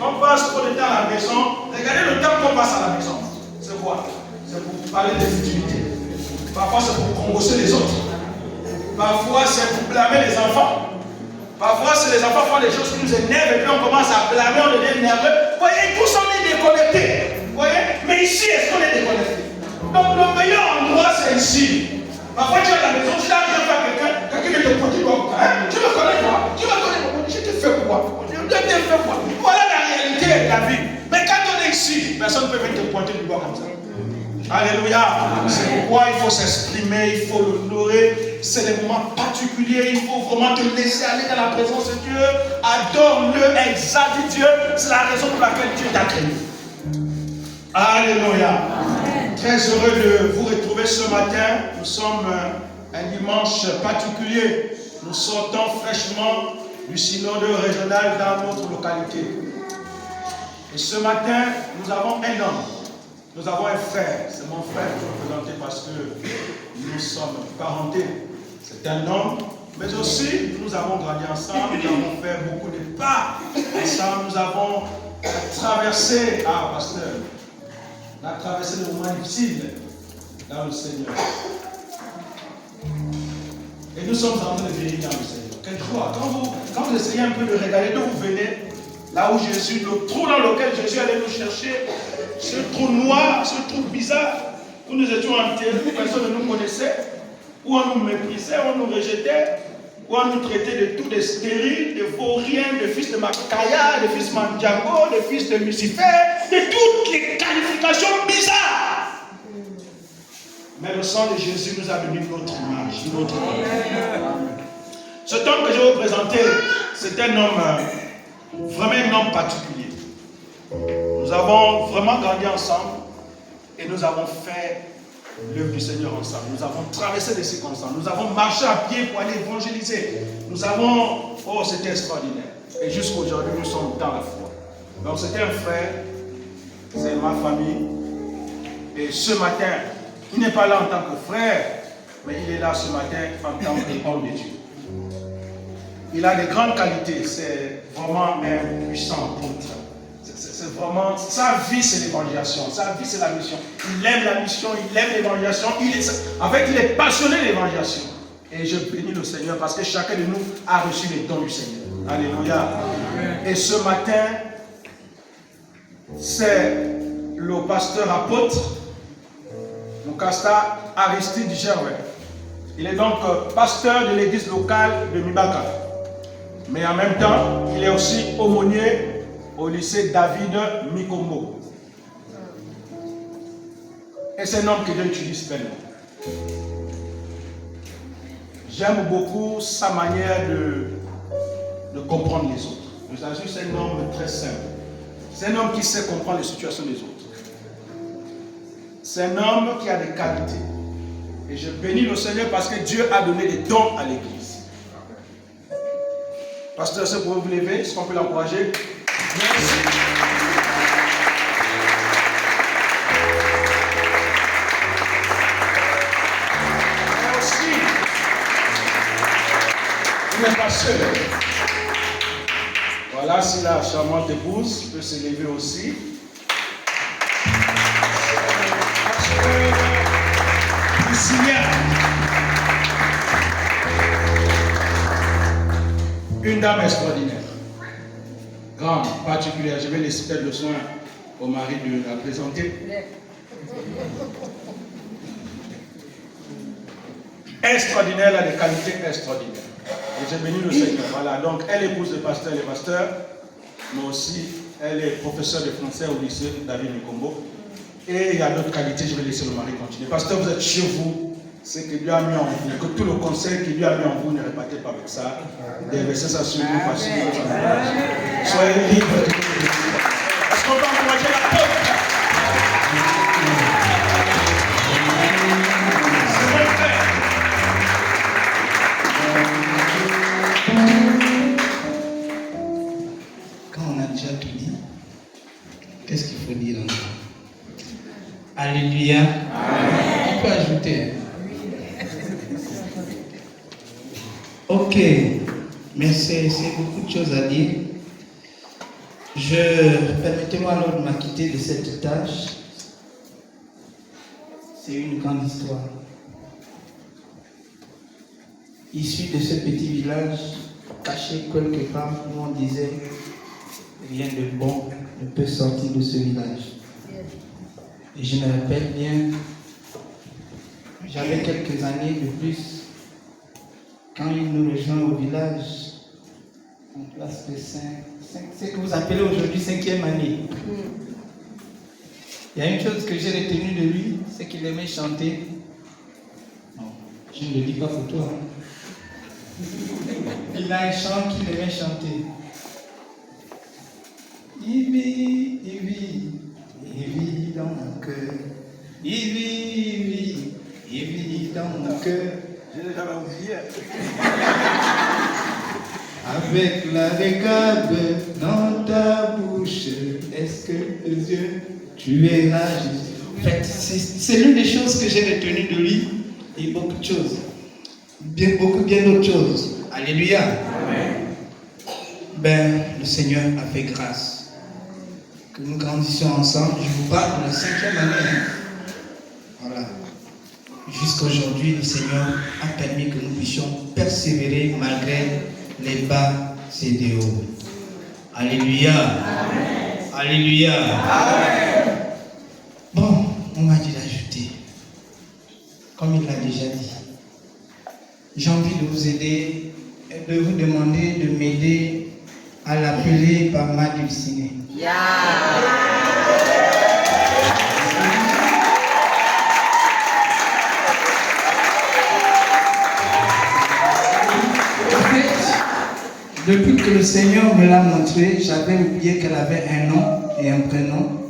on passe trop de temps à la maison. Regardez le temps qu'on passe à la maison. C'est quoi? C'est pour parler de futilité. Parfois, c'est pour congosser les autres. Parfois, c'est pour blâmer les enfants. Parfois, c'est les enfants font des choses qui nous énervent et puis on commence à blâmer, on devient nerveux. Vous voyez, tous on est déconnectés. Vous voyez? Mais ici, est-ce qu'on est déconnecté? Donc, le meilleur endroit, c'est ici. Parfois, tu es à la maison, tu n'as rien fait à quelqu'un qui te pointe du doigt. Tu me connais quoi? Tu me connais quoi? Je te fais quoi? Je te fais quoi? Voilà la réalité de la vie. Mais quand on est ici, personne ne peut venir te pointer du doigt comme ça. Alléluia. C'est pourquoi il faut s'exprimer, il faut l'honorer. C'est des moments particuliers. Il faut vraiment te laisser aller dans la présence de Dieu. Adore-le, exalte Dieu. C'est la raison pour laquelle Dieu t'a créé. Alléluia. Très heureux de vous retrouver ce matin. Nous sommes un dimanche particulier. Nous sortons fraîchement du synode régional dans notre localité. Et ce matin, nous avons un homme. Nous avons un frère, c'est mon frère que je vais présenter parce que nous sommes parentés. C'est un homme, mais aussi nous avons grandi ensemble, nous avons fait beaucoup de pas ensemble, nous avons traversé, pasteur, on a traversé des moments difficiles dans le Seigneur. Et nous sommes en train de vieillir dans le Seigneur. Quelle joie! Quand vous essayez un peu de regarder d'où vous venez, là où Jésus, le trou dans lequel Jésus allait nous chercher, ce trou noir, ce trou bizarre, où nous étions enterrés, personne ne nous connaissait, où on nous méprisait, on nous rejetait, où on nous traitait de tout, de stériles, de vauriens, de fils de Makaya, de fils de Mandjango, de fils de Lucifer, de toutes les qualifications bizarres. Mais le sang de Jésus nous a donné notre image, notre homme. Cet homme que je vais vous présenter, c'est un homme, vraiment un homme particulier. Nous avons vraiment grandi ensemble et nous avons fait l'œuvre du Seigneur ensemble. Nous avons traversé des circonstances. Nous avons marché à pied pour aller évangéliser. Nous avons... Oh, c'était extraordinaire. Et jusqu'à aujourd'hui, nous sommes dans la foi. Donc, c'était un frère. C'est ma famille. Et ce matin, il n'est pas là en tant que frère, mais il est là ce matin en tant qu'homme de Dieu. Il a de grandes qualités. C'est vraiment un puissant apôtre. C'est vraiment, sa vie c'est l'évangélisation, sa vie c'est la mission. Il aime la mission, il aime l'évangélisation, en fait il est passionné de l'évangélisation. Et je bénis le Seigneur parce que chacun de nous a reçu les dons du Seigneur. Alléluia. Et ce matin, c'est le pasteur apôtre, Mukasta Aristide Gervais. Il est donc pasteur de l'église locale de Mibaka. Mais en même temps, il est aussi aumônier au lycée David Mikombo. Et c'est un homme que Dieu utilise pleinement. J'aime beaucoup sa manière de comprendre les autres. Je vous assure, c'est un homme très simple. C'est un homme qui sait comprendre les situations des autres. C'est un homme qui a des qualités. Et je bénis le Seigneur parce que Dieu a donné des dons à l'église. Pasteur, est-ce que vous pouvez vous lever? Est-ce qu'on peut l'encourager? Merci. Et aussi, il n'est pas seul. Voilà, si la charmante épouse peut se lever aussi. Une dame extraordinaire, grande, particulière. Je vais laisser peut-être le soin au mari de la présenter. Extraordinaire, elle a des qualités extraordinaires. Et j'ai béni le Seigneur. Voilà, donc elle épouse le pasteur et les pasteurs, mais aussi elle est professeure de français au lycée David Mikombo. Et il y a d'autres qualités, je vais laisser le mari continuer. Pasteur, vous êtes chez vous. C'est que Dieu a mis en vous, que tout le conseil que Dieu a mis en vous, ne repartez pas avec ça. Déversez ça sur vous parce que soyez libres. Est-ce qu'on peut encourager la porte? C'est mon frère. Quand on a déjà tout dit, qu'est-ce qu'il faut dire encore? Alléluia. On peut ajouter. Ok, mais c'est beaucoup de choses à dire. Permettez-moi alors de m'acquitter de cette tâche. C'est une grande histoire. Issu de ce petit village, caché quelque part où on disait rien de bon ne peut sortir de ce village. Et je me rappelle bien, j'avais quelques années de plus, quand il nous rejoint au village, en classe de 5, c'est que vous appelez aujourd'hui 5e année. Il y a une chose que j'ai retenue de lui, c'est qu'il aimait chanter. Non, je ne le dis pas pour toi. Il a un chant qu'il aimait chanter. Il vit dans mon cœur. Il vit dans mon cœur. J'ai déjà oublié. Avec la récabe dans ta bouche, est-ce que Dieu, tu es là, Jésus? En fait, c'est l'une des choses que j'ai retenues de lui, et beaucoup de choses. Bien d'autres choses. Alléluia. Amen. Le Seigneur a fait grâce. Que nous grandissions ensemble. Je vous parle de la 5e année. Voilà. Jusqu'à aujourd'hui, le Seigneur a permis que nous puissions persévérer malgré les bas et les hauts. Alléluia. Amen. Alléluia. Amen. Bon, on m'a dit d'ajouter. Comme il l'a déjà dit. J'ai envie de vous aider et de vous demander de m'aider à l'appeler par ma destinée. Depuis que le Seigneur me l'a montré, j'avais oublié qu'elle avait un nom et un prénom.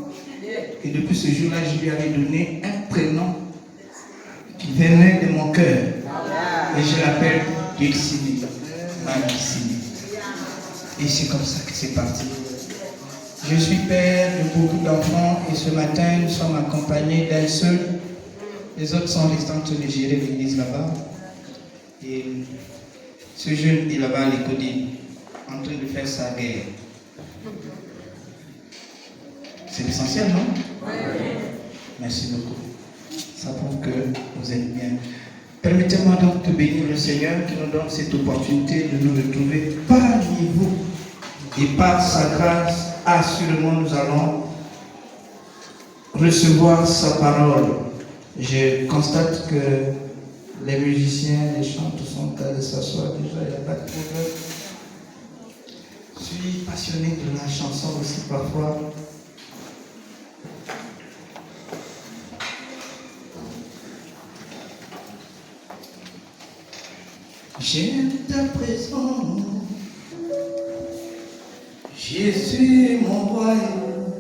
Et depuis ce jour-là, je lui avais donné un prénom qui venait de mon cœur. Et je l'appelle Dulcinée, ma Dulcinée. Et c'est comme ça que c'est parti. Je suis père de beaucoup d'enfants et ce matin, nous sommes accompagnés d'un seul. Les autres sont restés en train de gérer l'église là-bas. Et ce jeune est là-bas à l'école, en train de faire sa guerre. C'est l'essentiel, non? Oui. Merci beaucoup. Ça prouve que vous êtes bien. Permettez-moi donc de bénir le Seigneur qui nous donne cette opportunité de nous retrouver parmi vous. Et par sa grâce, assurément, nous allons recevoir sa parole. Je constate que les musiciens, les chanteurs sont en train de s'asseoir déjà, il n'y a pas de problème. Je suis passionné de la chanson aussi parfois. J'aime ta présence, Jésus mon royaume.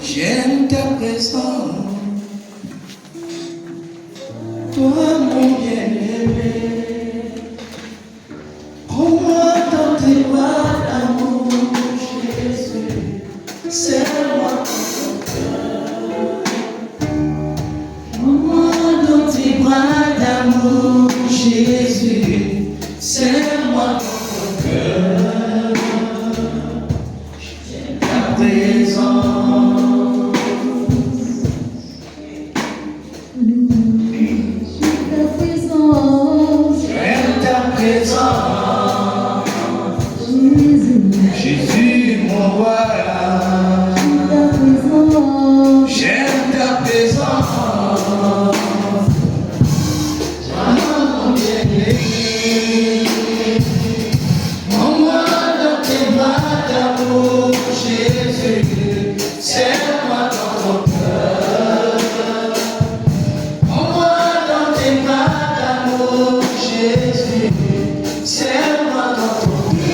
J'aime ta présence, toi mon bien-aimé. Prends-moi dans tes bras d'amour, Jésus, serre-moi ton cœur. Prends-moi dans tes bras d'amour, Jésus, serre-moi ton cœur. J'aime ta présence. Jésus, mon roi, j'aime ta présence. Mon bien-aimé, prends-moi dans tes bras d'amour, Jésus, serre-moi dans ton cœur. Prends-moi dans tes bras d'amour, Jésus, serre-moi dans ton cœur.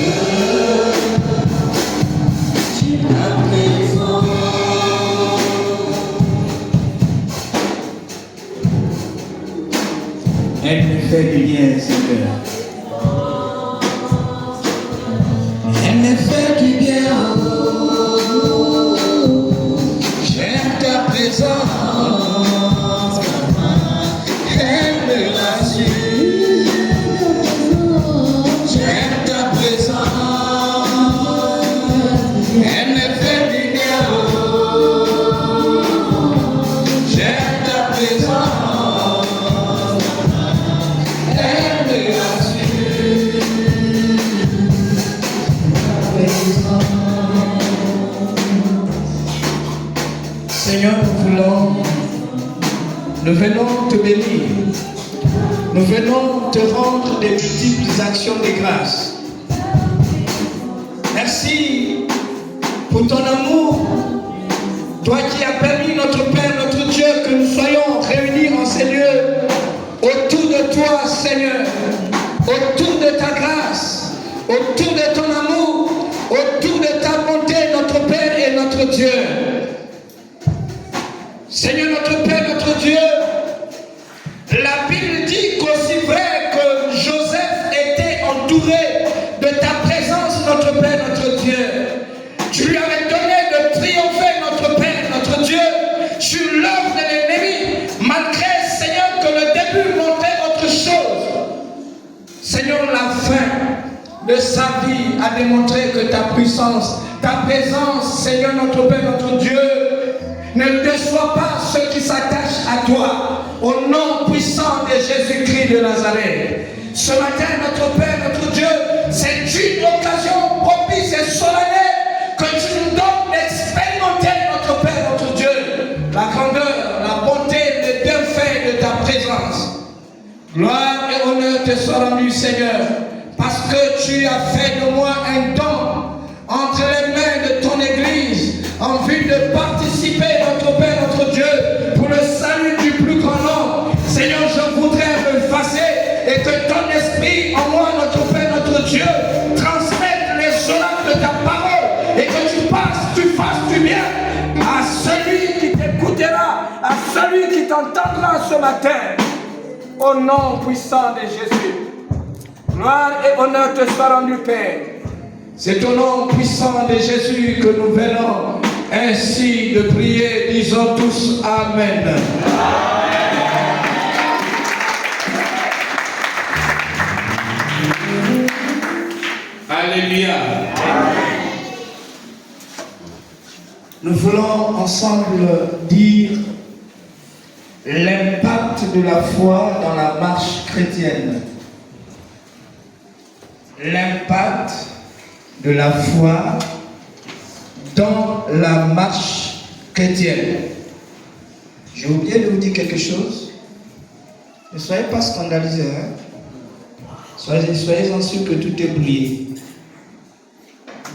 Elle me fait du bien, Seigneur. Elle me fait du bien. J'aime ta présence. Elle me rassure. J'aime ta présence. Seigneur, nous venons te bénir. Nous venons te rendre des multiples actions de grâce. Merci pour ton amour. Toi qui as permis, notre Père, notre Dieu, que nous soyons réunis en ces lieux autour de toi, Seigneur, autour de ta grâce, autour de ton amour, autour de ta bonté, notre Père et notre Dieu. Seigneur, notre Père, notre Dieu, la Bible dit qu'aussi vrai que Joseph était entouré de ta présence, notre Père, notre Dieu, tu lui avais donné de triompher, notre Père, notre Dieu, sur l'œuvre de l'ennemi, malgré, Seigneur, que le début montrait autre chose. Seigneur, la fin de sa vie a démontré que ta puissance, ta présence, Seigneur, notre Père, notre Dieu, ne déçoit pas ceux qui s'attachent à toi, au nom puissant de Jésus-Christ de Nazareth. Ce matin, notre Père, notre Dieu, c'est une occasion propice et solennelle que tu nous donnes d'expérimenter, notre Père, notre Dieu, la grandeur, la bonté, les bienfaits de ta présence. Gloire et honneur te soient rendus, Seigneur, parce que tu as fait de moi un don entre les mains de ton Église, en vue de participer, notre Père, notre Dieu, pour le salut du plus grand nombre. Seigneur, je voudrais me effacer et que ton esprit en moi, notre Père, notre Dieu, transmette les oracles de ta parole et que tu fasses du bien à celui qui t'écoutera, à celui qui t'entendra ce matin. Au nom puissant de Jésus. Gloire et honneur te soient rendus, Père. C'est au nom puissant de Jésus que nous venons ainsi de prier. Disons tous Amen. Alléluia. Nous voulons ensemble dire l'impact de la foi dans la marche chrétienne. L'impact de la foi dans la marche chrétienne. J'ai oublié de vous dire quelque chose. Ne soyez pas scandalisés. Soyez-en sûrs que tout est oublié.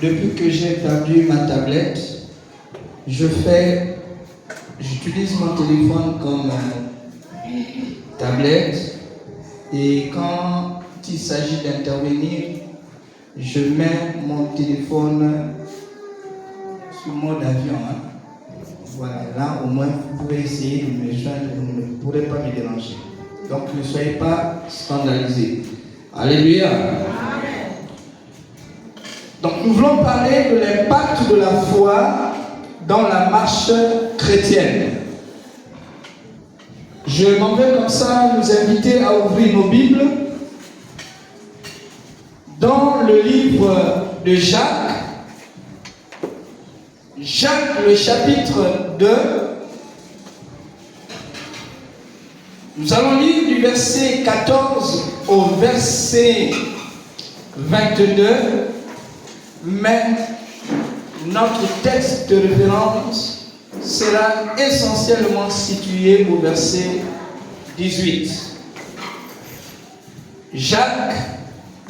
Depuis que j'ai perdu ma tablette, j'utilise mon téléphone comme tablette, et quand il s'agit d'intervenir, je mets mon téléphone sur mode avion. Voilà, là au moins vous pouvez essayer de me joindre, vous ne pourrez pas me déranger. Donc ne soyez pas scandalisés. Alléluia. Amen. Donc nous voulons parler de l'impact de la foi dans la marche chrétienne. Je m'en vais comme ça nous inviter à ouvrir nos Bibles dans le livre de Jacques. Jacques, le chapitre 2. Nous allons lire du verset 14 au verset 22, mais notre texte de référence sera essentiellement situé au verset 18. Jacques,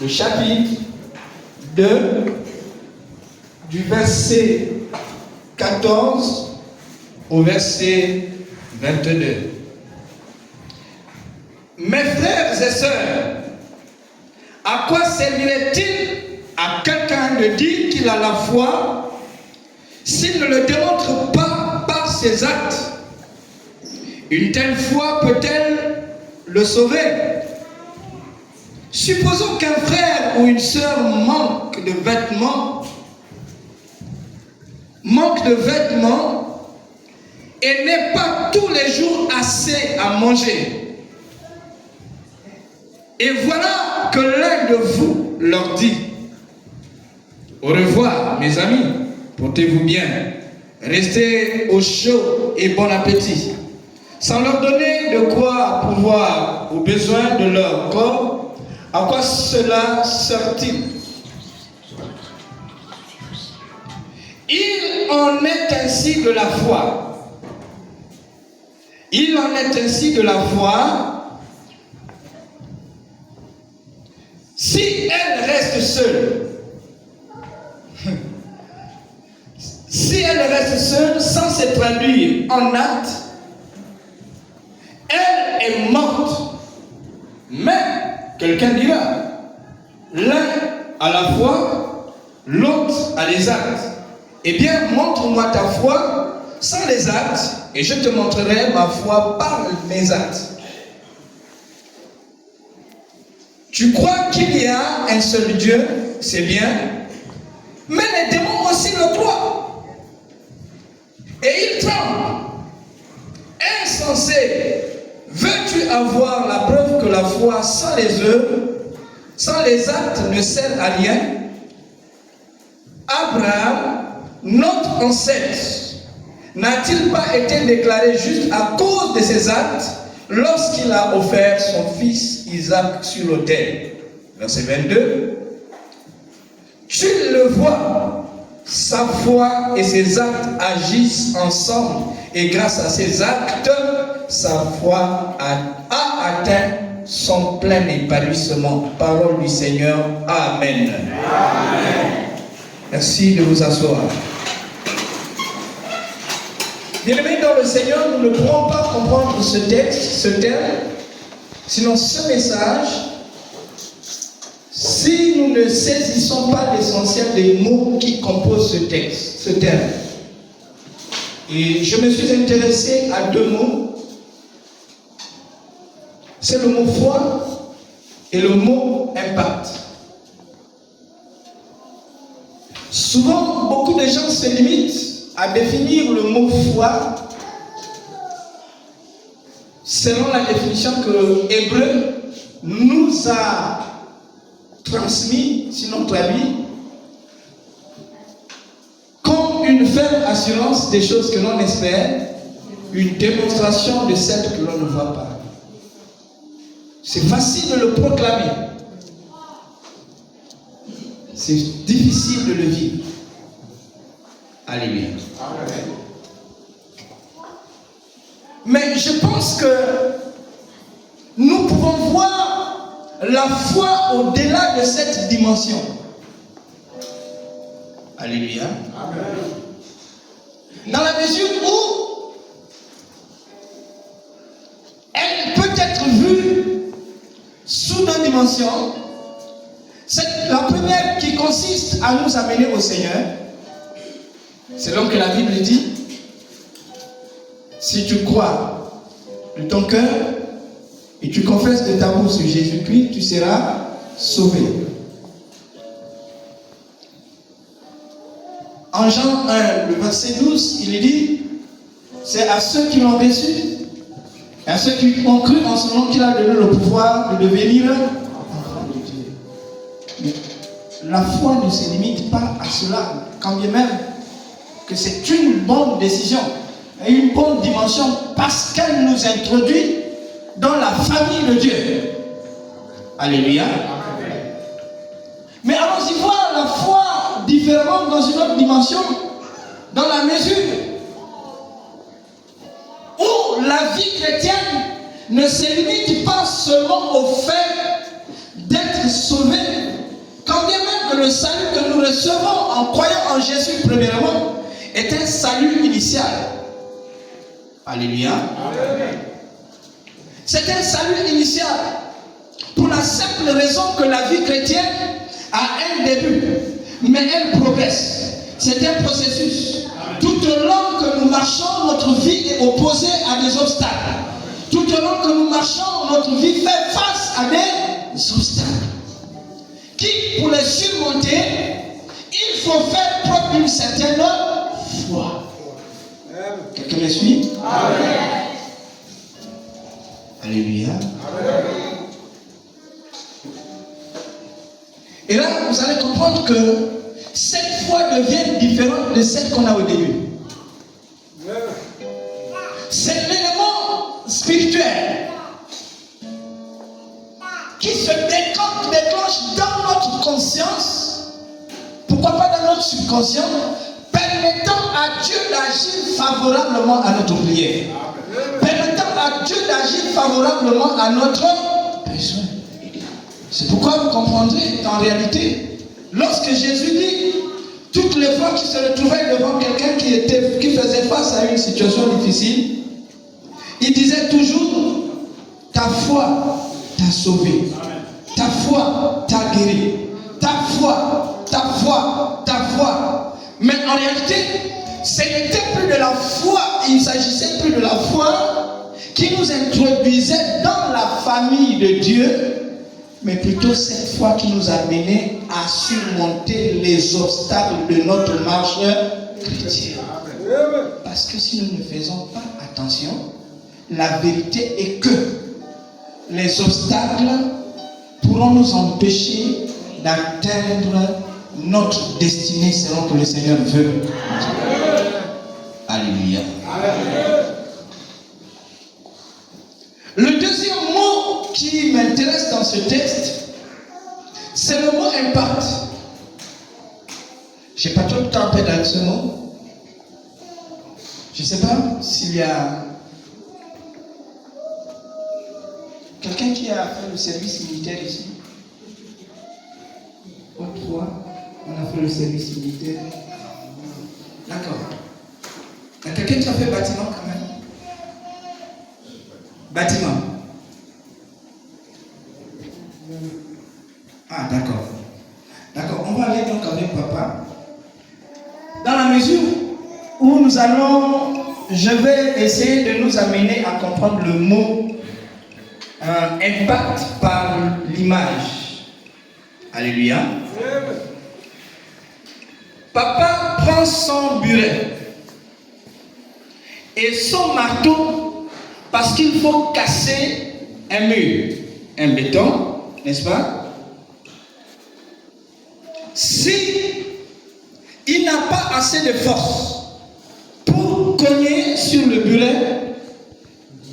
le chapitre 2, du verset 14 au verset 22. Mes frères et sœurs, à quoi servirait-il à quelqu'un de dire qu'il a la foi s'il ne le démontre pas par ses actes? Une telle foi peut-elle le sauver? Supposons qu'un frère ou une sœur manque de vêtements et n'ait pas tous les jours assez à manger. Et voilà que l'un de vous leur dit: au revoir, mes amis, portez-vous bien, restez au chaud et bon appétit, sans leur donner de quoi pourvoir aux besoins de leur corps. À quoi cela sert-il? Il en est ainsi de la foi. Il en est ainsi de la foi. Si elle reste seule, si elle reste seule sans se traduire en acte, elle est morte. Mais quelqu'un dira, l'un a la foi, l'autre a les actes. Eh bien, montre-moi ta foi sans les actes, et je te montrerai ma foi par mes actes. Tu crois qu'il y a un seul Dieu, c'est bien, mais les démons aussi le croient. Et ils tremblent. Insensé, veux-tu avoir la preuve que la foi sans les œuvres, sans les actes ne sert à rien? Abraham, notre ancêtre, n'a-t-il pas été déclaré juste à cause de ses actes lorsqu'il a offert son fils Isaac sur l'autel? Verset 22. Tu le vois, sa foi et ses actes agissent ensemble, et grâce à ses actes, sa foi a atteint son plein épanouissement. Parole du Seigneur. Amen. Amen. Merci de vous asseoir. Bien-aimés dans le Seigneur, nous ne pourrons pas comprendre ce texte, ce terme, sinon ce message, si nous ne saisissons pas l'essentiel des mots qui composent ce texte, ce terme. Et je me suis intéressé à deux mots. C'est le mot foi et le mot impact. Souvent, beaucoup de gens se limitent à définir le mot foi selon la définition que Hébreu nous a transmis, sinon traduit, comme une ferme assurance des choses que l'on espère, une démonstration de celles que l'on ne voit pas. C'est facile de le proclamer. C'est difficile de le vivre. Alléluia. Mais je pense que nous pouvons voir la foi au-delà de cette dimension. Alléluia. Dans la mesure où elle peut être vue sous deux dimensions. C'est la première qui consiste à nous amener au Seigneur. C'est donc que la Bible dit, si tu crois de ton cœur et tu confesses de ta bouche sur Jésus-Christ, tu seras sauvé. En Jean 1, le verset 12, il dit, c'est à ceux qui l'ont reçu, et à ceux qui ont cru en son nom qu'il a donné le pouvoir de devenir enfants de Dieu. Mais la foi ne se limite pas à cela, quand bien même que c'est une bonne décision et une bonne dimension parce qu'elle nous introduit dans la famille de Dieu. Alléluia. Mais allons-y voir la foi différemment dans une autre dimension, dans la mesure où la vie chrétienne ne se limite pas seulement au fait d'être sauvé, quand bien même que le salut que nous recevons en croyant en Jésus premièrement est un salut initial. Alléluia. C'est un salut initial pour la simple raison que la vie chrétienne a un début, mais elle progresse. C'est un processus. Tout au long que nous marchons, notre vie est opposée à des obstacles. Tout au long que nous marchons, notre vie fait face à des obstacles. Qui, pour les surmonter, il faut faire preuve d'une certaine foi. Quelqu'un me suit? Amen. Alléluia. Amen. Et là, vous allez comprendre que cette foi devient différente de celle qu'on a au début. C'est l'élément spirituel qui se déclenche dans notre conscience, pourquoi pas dans notre subconscient, permettant à Dieu d'agir favorablement à notre prière, permettant Dieu d'agir favorablement à notre besoin. C'est pourquoi vous comprendrez qu'en réalité, lorsque Jésus dit, toutes les fois qu'il se retrouvait devant quelqu'un qui faisait face à une situation difficile, il disait toujours, ta foi t'a sauvé, ta foi t'a guéri, ta foi, ta foi, ta foi. Mais en réalité, ce n'était plus de la foi, il s'agissait plus de la foi qui nous introduisait dans la famille de Dieu, mais plutôt cette foi qui nous a menés à surmonter les obstacles de notre marche chrétienne. Parce que si nous ne faisons pas attention, la vérité est que les obstacles pourront nous empêcher d'atteindre notre destinée selon que le Seigneur veut. Alléluia. Le deuxième mot qui m'intéresse dans ce texte, c'est le mot impact. Je n'ai pas tout le temps à perdre avec ce mot. Je ne sais pas s'il y a quelqu'un qui a fait le service militaire ici. Au 3, on a fait le service militaire. D'accord. Il y a quelqu'un qui a fait bâtiment quand même. Bâtiment. Ah, d'accord. D'accord, on va aller donc avec papa. Dans la mesure où je vais essayer de nous amener à comprendre le mot impact par l'image. Alléluia. Papa prend son buret et son marteau parce qu'il faut casser un mur, un béton, n'est-ce pas? Si il n'a pas assez de force pour cogner sur le buret,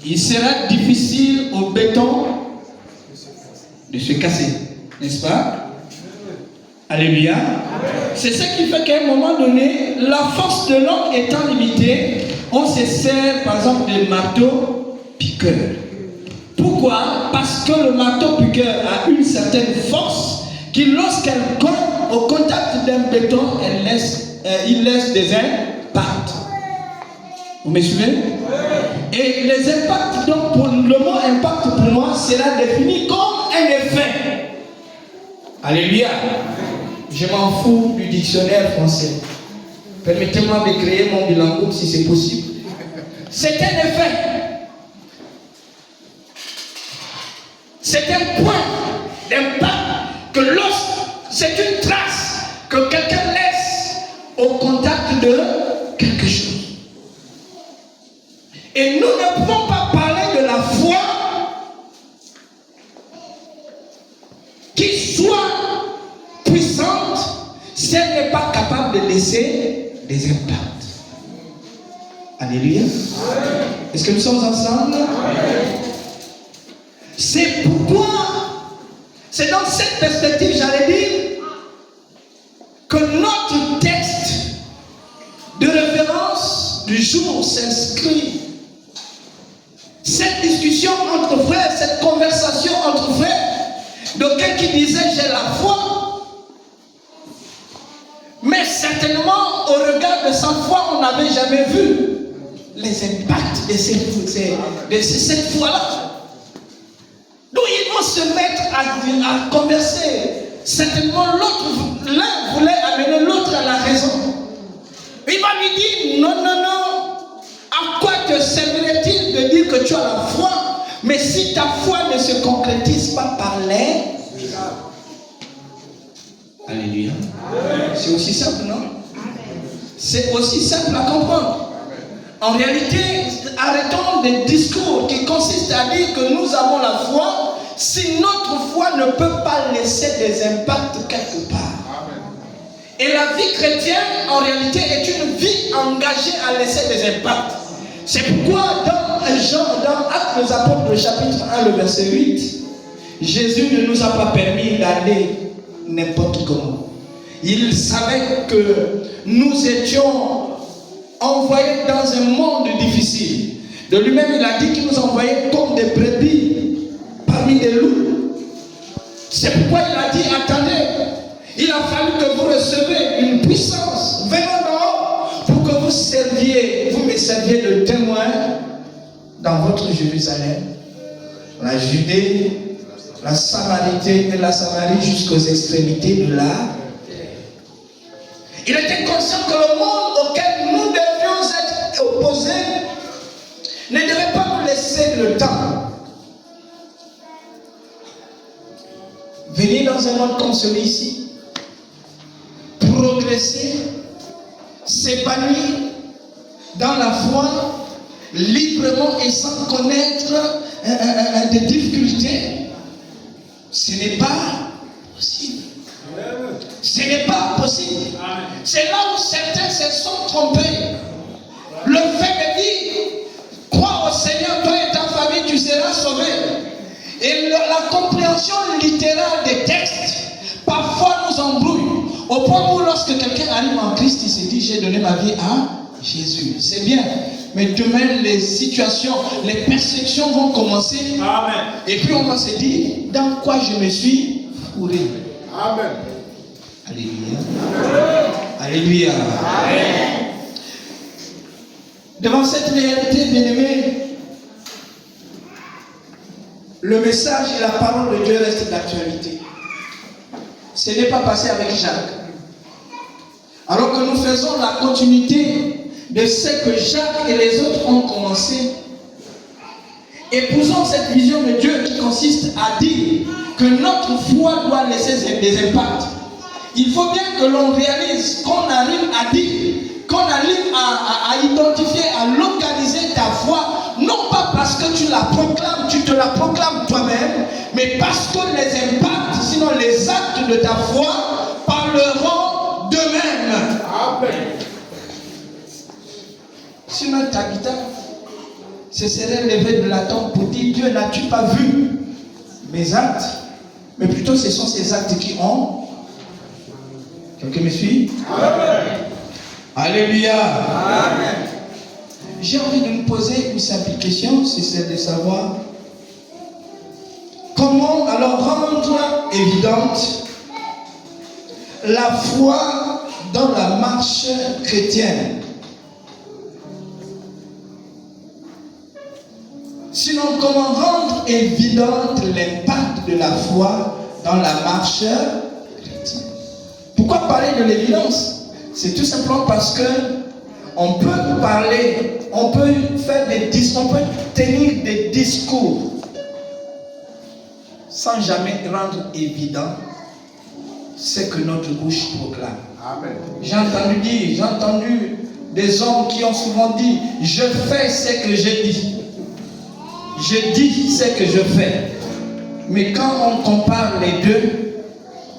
il sera difficile au béton de se casser, n'est-ce pas? Alléluia. C'est ce qui fait qu'à un moment donné, la force de l'homme étant limitée, on se sert par exemple des marteaux piqueurs. Pourquoi? Parce que le marteau piqueur a une certaine force qui, lorsqu'elle cogne au contact d'un béton, il laisse des impacts. Vous me suivez? Et les impacts, donc pour le mot impact pour moi, sera défini comme un effet. Alléluia. Je m'en fous du dictionnaire français. Permettez-moi de créer mon bilingue si c'est possible. C'est un effet. C'est un point d'impact que c'est une trace que quelqu'un laisse au contact de quelque chose. Et nous ne pouvons pas parler de la foi qui soit puissante si elle n'est pas capable de laisser des impacts. Alléluia. Est-ce que nous sommes ensemble? C'est pourquoi, c'est dans cette perspective, j'allais dire, que notre texte de référence du jour s'inscrit. Cette discussion entre frères, cette conversation entre frères, d'aucuns qui disaient j'ai la foi, mais certainement au regard de sa foi, on n'avait jamais vu les impacts de cette foi-là. Donc ils vont se mettre à converser. Certainement l'un voulait amener l'autre à la raison. Il va lui dire non, non, non. À quoi te servirait-il de dire que tu as la foi, mais si ta foi ne se concrétise pas par les... Alléluia. C'est aussi simple, non? C'est aussi simple à comprendre. En réalité, arrêtons des discours qui consistent à dire que nous avons la foi si notre foi ne peut pas laisser des impacts quelque part. Et la vie chrétienne, en réalité, est une vie engagée à laisser des impacts. C'est pourquoi dans Actes des Apôtres, le chapitre 1, le verset 8, Jésus ne nous a pas permis d'aller n'importe comment. Il savait que nous étions envoyés dans un monde difficile. De lui-même, il a dit qu'il nous envoyait comme des brebis parmi des loups. C'est pourquoi il a dit, attendez, il a fallu que vous receviez une puissance venant d'en haut pour que vous serviez, vous me serviez de témoin dans votre Jérusalem, la Judée, la Samarité et la Samarie jusqu'aux extrémités de la terre. Il était conscient que le monde auquel nous devions être opposés ne devait pas nous laisser le temps. Venir dans un monde comme celui-ci, progresser, s'épanouir dans la foi, librement et sans connaître des difficultés, ce n'est pas possible. Ce n'est pas possible. C'est là où certains se sont trompés. Le fait de dire, crois au Seigneur, toi et ta famille, tu seras sauvé. Et la compréhension littérale des textes, parfois nous embrouille. Au point où lorsque quelqu'un arrive en Christ, il se dit, j'ai donné ma vie à Jésus. C'est bien. Mais demain, les situations, les perceptions vont commencer. Amen. Et puis on va se dire, dans quoi je me suis fourré. Amen. Alléluia. Amen. Alléluia. Amen. Devant cette réalité, bien-aimés, le message et la parole de Dieu restent d'actualité. Ce n'est pas passé avec Jacques. Alors que nous faisons la continuité de ce que Jacques et les autres ont commencé, épousons cette vision de Dieu qui consiste à dire que notre foi doit laisser des impacts. Il faut bien que l'on réalise, qu'on arrive à dire, qu'on arrive à identifier, à localiser ta foi, non pas parce que tu la proclames, tu te la proclames toi-même, mais parce que les impacts, sinon les actes de ta foi, parleront d'eux-mêmes. Amen. Sinon Tabitha se serait levé de la tombe pour dire, Dieu, n'as-tu pas vu mes actes? Mais plutôt ce sont ces actes qui ont. Quelqu'un me suit? Amen. Alléluia. Amen. J'ai envie de me poser une simple question, c'est celle de savoir comment alors rendre évidente la foi dans la marche chrétienne. Sinon, comment rendre évidente l'impact de la foi dans la marche chrétienne? Pourquoi parler de l'évidence? C'est tout simplement parce que on peut parler, on peut faire on peut tenir des discours sans jamais rendre évident ce que notre bouche proclame. Amen. J'ai entendu des hommes qui ont souvent dit, je fais ce que je dis. Je dis ce que je fais. Mais quand on compare les deux,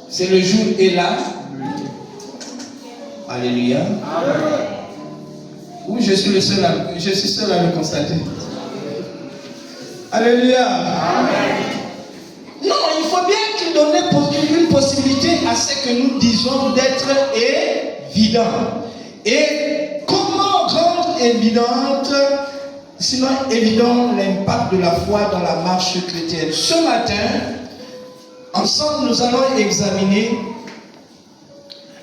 c'est le jour et la Alléluia. Amen. Oui, je suis seul à le constater. Alléluia. Amen. Non, il faut bien qu'il donne une possibilité à ce que nous disons d'être évident. Et comment rendre évidente, sinon évident, l'impact de la foi dans la marche chrétienne? Ce matin, ensemble, nous allons examiner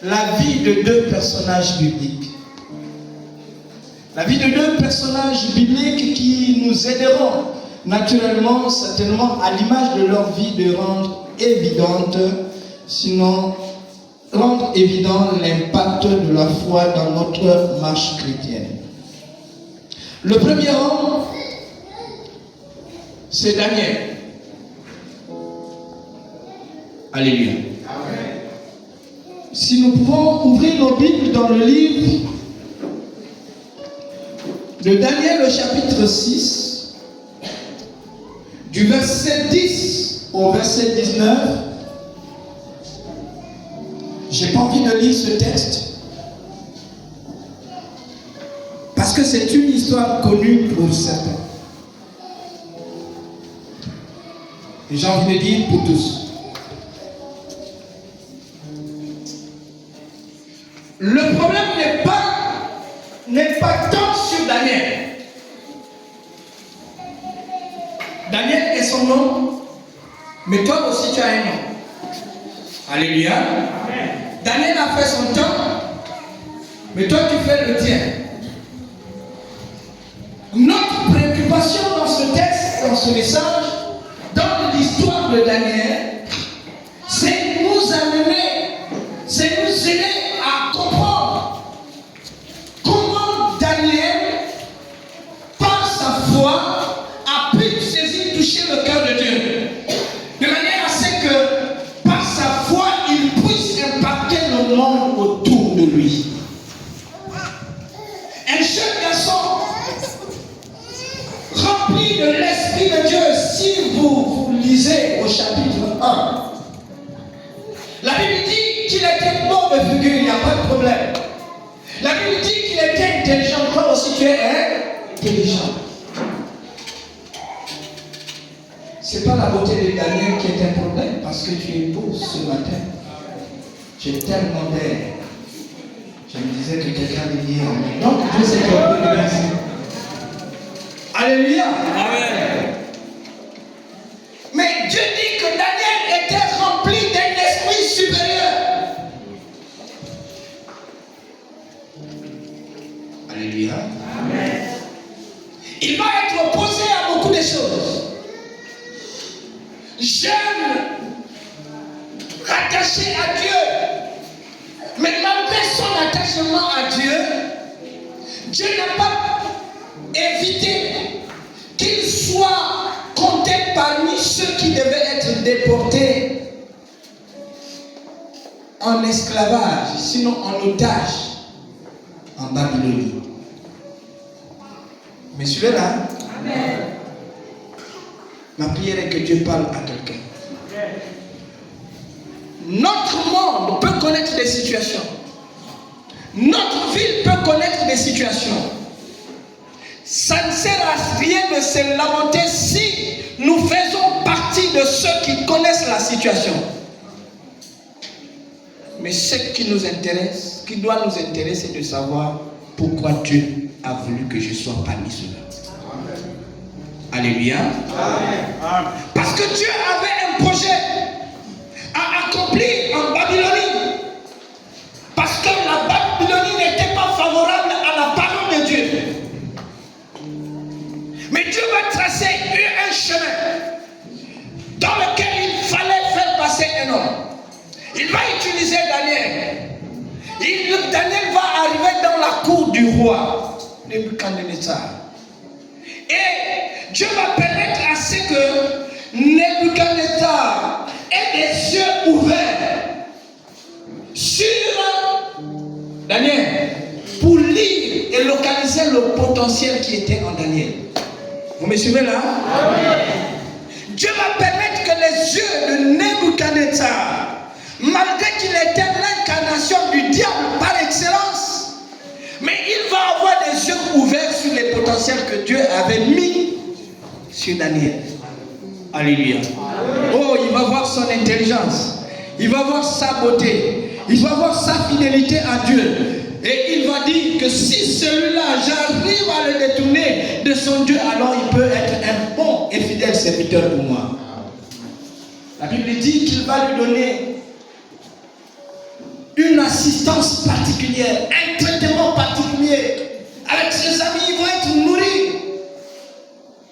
la vie de deux personnages bibliques. La vie de deux personnages bibliques qui nous aideront naturellement, certainement, à l'image de leur vie, de rendre évidente, sinon rendre évident l'impact de la foi dans notre marche chrétienne. Le premier homme, c'est Daniel. Alléluia. Amen. Si nous pouvons ouvrir nos Bibles dans le livre de Daniel, le chapitre 6, du verset 10 au verset 19, j'ai pas envie de lire ce texte parce que c'est une histoire connue pour certains. Et j'ai envie de dire pour tous. Le problème n'est pas tant sur Daniel. son nom, mais toi aussi tu as un nom. Alléluia. Daniel a fait son temps, mais toi tu fais le tien. Notre préoccupation dans ce texte, dans ce message, dans l'histoire de Daniel, c'est nous amener, c'est nous aider à comprendre comment Daniel, par sa foi, a pu saisir, toucher le cœur de Dieu. De manière à ce que, par sa foi, il puisse impacter le monde autour de lui. Un jeune garçon rempli de l'Esprit de Dieu, si vous lisez au chapitre 1, la Bible dit qu'il était bon de figure, il n'y a pas de problème. La Bible dit qu'il était intelligent, toi aussi tu es intelligent. Ce n'est pas la beauté de Daniel qui est un problème, parce que tu es beau ce matin. Tu es tellement belle. Je me disais que quelqu'un est lié à moi. Donc Dieu s'est trompé de merci. Alléluia. Amen. Mais Dieu dit que Daniel était rempli d'un esprit supérieur. Alléluia. Amen. Il va être opposé à beaucoup de choses. Jeune, rattaché à Dieu. Mais malgré son attachement à Dieu, Dieu n'a pas évité qu'il soit compté parmi ceux qui devaient être déportés en esclavage, sinon en otage, en Babylonie. Mais suivez-là. Amen. Ma prière est que Dieu parle à quelqu'un. Notre monde peut connaître des situations. Notre ville peut connaître des situations. Ça ne sert à rien de se lamenter si nous faisons partie de ceux qui connaissent la situation. Mais ce qui nous intéresse, ce qui doit nous intéresser, c'est de savoir pourquoi Dieu a voulu que je sois parmi ceux-là. Alléluia. Amen. Parce que Dieu avait un projet à accomplir en Babylonie. Parce que la Babylonie n'était pas favorable à la parole de Dieu. Mais Dieu va tracer un chemin dans lequel il fallait faire passer un homme. Il va utiliser Daniel. Daniel va arriver dans la cour du roi Nebuchadnezzar. Et Dieu va permettre à ce que Nebuchadnezzar ait des yeux ouverts sur Daniel pour lire et localiser le potentiel qui était en Daniel. Vous me suivez là? Dieu va permettre que les yeux de Nebuchadnezzar, malgré qu'il était l'incarnation du diable par excellence, mais il va avoir des yeux ouverts sur les potentiels que Dieu avait mis sur Daniel. Alléluia. Oh, il va voir son intelligence. Il va voir sa beauté. Il va voir sa fidélité à Dieu. Et il va dire que si celui-là, j'arrive à le détourner de son Dieu, alors il peut être un bon et fidèle serviteur pour moi. La Bible dit qu'il va lui donner une assistance particulière, un traitement particulier. Avec ses amis, ils vont être nourris,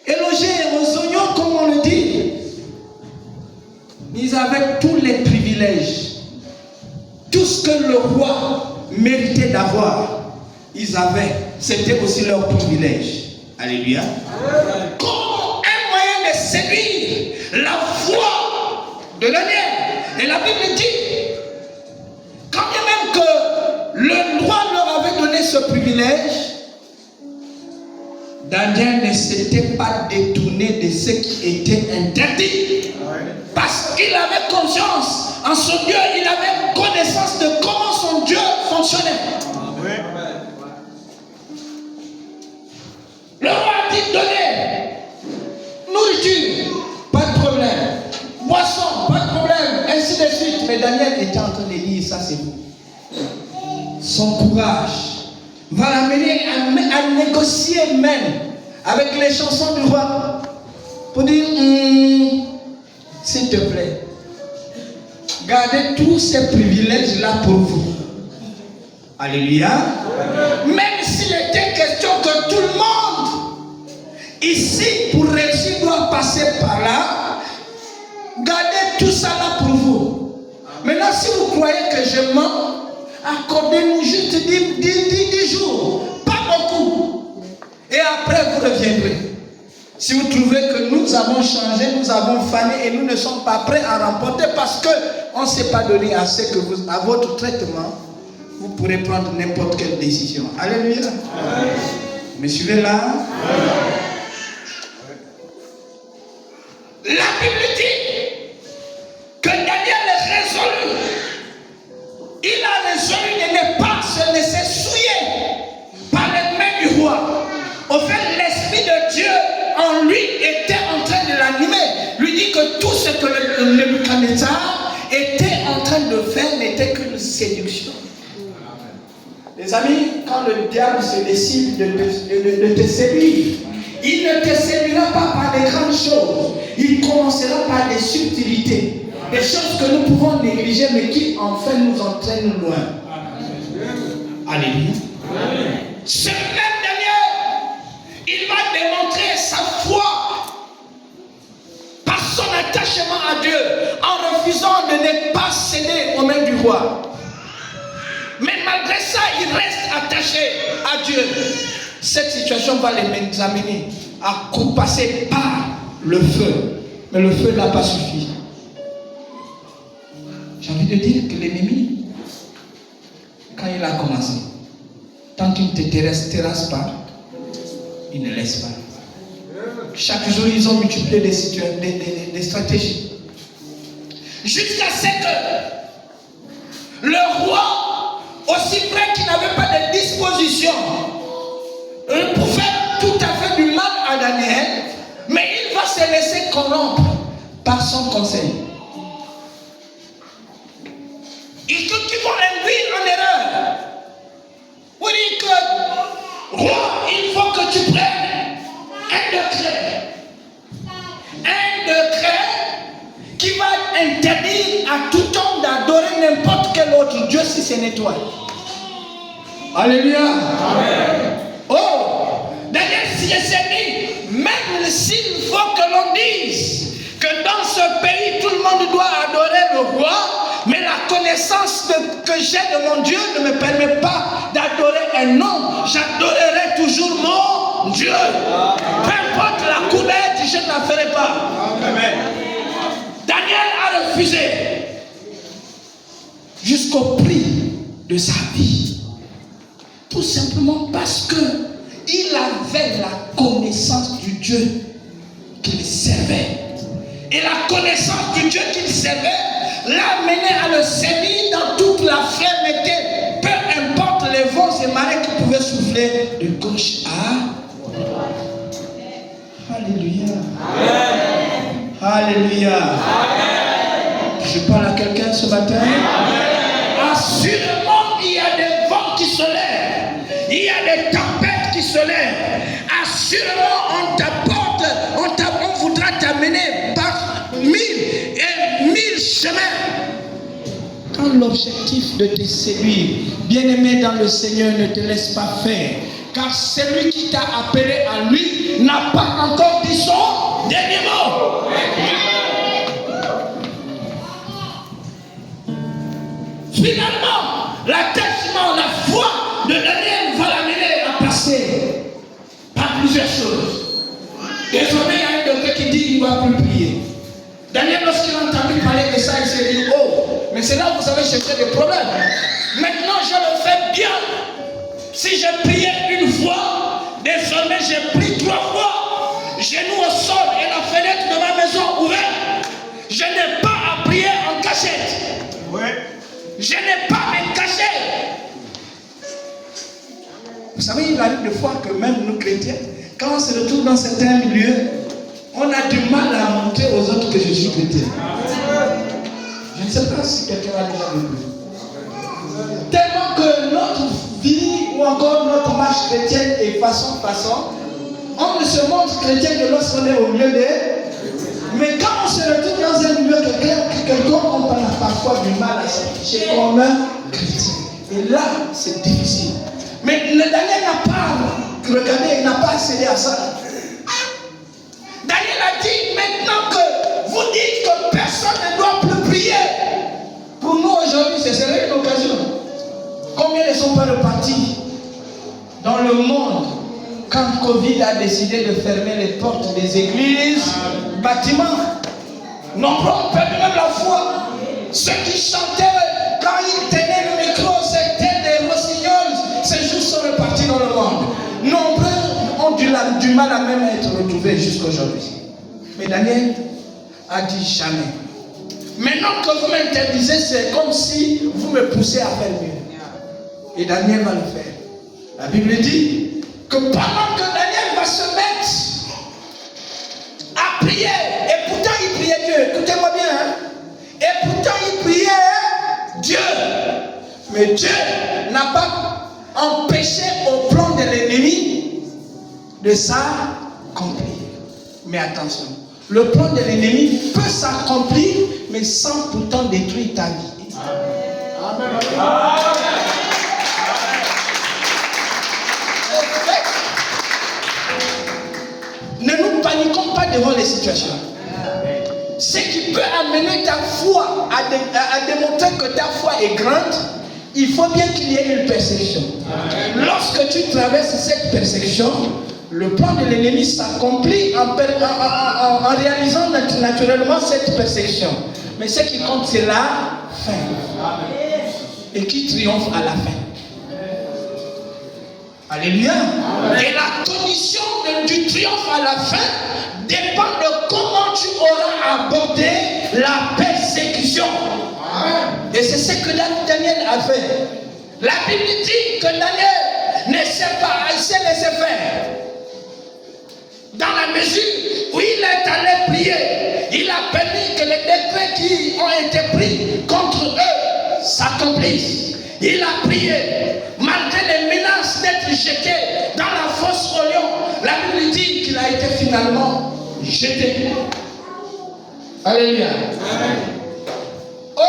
élogés aux oignons, comme on le dit. Ils avaient tous les privilèges. Tout ce que le roi méritait d'avoir, ils avaient. C'était aussi leur privilège. Alléluia. Comme un moyen de séduire la foi de Daniel. Et la Bible dit, quand bien même que le roi leur avait donné ce privilège, Daniel ne s'était pas détourné de ce qui était interdit. Parce qu'il avait conscience en son Dieu, il avait connaissance de comment son Dieu fonctionnait. Le roi a dit donner nourriture, pas de problème. Boisson, pas de problème, ainsi de suite. Mais Daniel était en train de lire, ça c'est vous. Son courage va l'amener à négocier même avec les chansons du roi. Pour dire, te plaît, gardez tous ces privilèges-là pour vous. Alléluia. Même s'il était question que tout le monde ici, pour réussir, doit passer par là, gardez tout ça là pour vous. Maintenant, si vous croyez que je mens, accordez-nous juste 10 jours, pas beaucoup. Et après, vous reviendrez. Si vous trouvez que nous avons changé, nous avons fané et nous ne sommes pas prêts à remporter parce qu'on ne s'est pas donné assez que vous, à votre traitement, vous pourrez prendre n'importe quelle décision. Alléluia. Me suivez là? La Bible dit que Daniel est résolu. Il a résolu de ne pas se laisser souiller par les mains du roi. Au fait, l'Esprit de Dieu en lui était en train de l'animer. Lui dit que tout ce que le Nebuchadnezzar était en train de faire n'était qu'une séduction. Les amis, quand le diable se décide de te séduire, il ne te séduira pas par des grandes choses. Il commencera par des subtilités. Des choses que nous pouvons négliger, mais qui en fait nous entraînent loin. Alléluia. Ce même Daniel, il va démontrer sa foi par son attachement à Dieu, en refusant de ne pas céder aux mains du roi. Mais malgré ça, il reste attaché à Dieu. Cette situation va les amener à passer par le feu. Mais le feu n'a pas suffi. J'ai envie de dire que l'ennemi, quand il a commencé, tant qu'il ne te terrasse pas, il ne laisse pas. Chaque jour, ils ont multiplié des stratégies. Jusqu'à ce que le roi, aussi près qu'il n'avait pas de disposition, pouvait tout à fait du mal à Daniel, mais il va se laisser corrompre par son conseil. Ils vont induire en erreur. Vous dites que, roi, il faut que tu prennes un décret qui va interdire à tout homme d'adorer n'importe quel autre Dieu si ce n'est toi. Alléluia. Amen. Oh, Daniel s'est dit, même s'il faut que l'on dise que dans ce pays tout le monde doit adorer le roi, mais la connaissance que j'ai de mon Dieu ne me permet pas d'adorer un homme. J'adorerai toujours mon Dieu. Peu importe la couleur, je ne la ferai pas. Amen. Daniel a refusé jusqu'au prix de sa vie. Tout simplement parce qu'il avait la connaissance du Dieu qu'il servait. Et la connaissance du Dieu qu'il servait l'a mené à le servir dans toute la fermeté, peu importe les vents et marées qui pouvaient souffler de gauche à droite. Alléluia. Amen. Alléluia. Amen. Je parle à quelqu'un ce matin. Amen. Assurément, il y a des vents qui se lèvent, il y a des tempêtes qui se lèvent. Assurément, on voudra t'amener par 1000 et 1000 chemins. Quand l'objectif de te séduire, bien-aimé dans le Seigneur, ne te laisse pas faire. Car celui qui t'a appelé à lui n'a pas encore dit son dernier mot. Finalement, l'attachement, la foi de Daniel va l'amener à passer par plusieurs choses. Désormais, il y a un docteur qui dit qu'il ne va plus prier. Daniel, lorsqu'il a entendu parler de ça, il s'est dit, oh, mais c'est là où vous avez cherché des problèmes. Maintenant, je le fais bien. Si j'ai prié une fois, désormais j'ai prié 3 fois. Genoux au sol et la fenêtre de ma maison ouverte. Je n'ai pas à prier en cachette. Ouais. Je n'ai pas à me cacher. Vous savez, il arrive des fois que même nous chrétiens, quand on se retrouve dans certains milieux, on a du mal à montrer aux autres que je suis chrétien. Je ne sais pas si quelqu'un a déjà vécu. Tellement que notre vie ou encore notre marche chrétienne est façon, on ne se montre chrétien que lorsqu'on est au milieu des... Mais quand on se retrouve dans un milieu quelqu'un on a parfois du mal à s'afficher comme un chrétien. Et là, c'est difficile. Mais Daniel n'a pas regardé, il n'a pas cédé à ça. Daniel a dit, maintenant que vous dites que personne ne doit plus prier, pour nous aujourd'hui, ce serait une occasion. Combien ne sont pas repartis dans le monde quand Covid a décidé de fermer les portes des églises, bâtiments? Nombreux ont perdu même la foi. Ceux qui chantaient, quand ils tenaient le micro, c'était des rossignols. Ces jours sont repartis dans le monde. Nombreux ont du mal à même être retrouvés jusqu'à aujourd'hui. Mais Daniel a dit jamais. Maintenant que vous m'interdisez, c'est comme si vous me poussez à faire mieux. Et Daniel va le faire. La Bible dit que pendant que Daniel va se mettre à prier, et pourtant il priait Dieu, écoutez-moi bien, hein? Et pourtant il priait Dieu, mais Dieu n'a pas empêché au plan de l'ennemi de s'accomplir. Mais attention, le plan de l'ennemi peut s'accomplir, mais sans pourtant détruire ta vie. Amen. Amen. Ne nous paniquons pas devant les situations. Ce qui peut amener ta foi à démontrer que ta foi est grande, il faut bien qu'il y ait une persécution. Lorsque tu traverses cette persécution, le plan de l'ennemi s'accomplit en réalisant naturellement cette persécution. Mais ce qui compte, c'est la fin. Et qui triomphe à la fin. Alléluia. Et la condition du triomphe à la fin dépend de comment tu auras abordé la persécution. Et c'est ce que Daniel a fait. La Bible dit que Daniel ne s'est pas laissé faire. Dans la mesure où il est allé prier, il a permis que les décrets qui ont été pris contre eux s'accomplissent. Il a prié, malgré les menaces d'être jeté dans la fosse au lion. La Bible dit qu'il a été finalement jeté. Alléluia. Oh,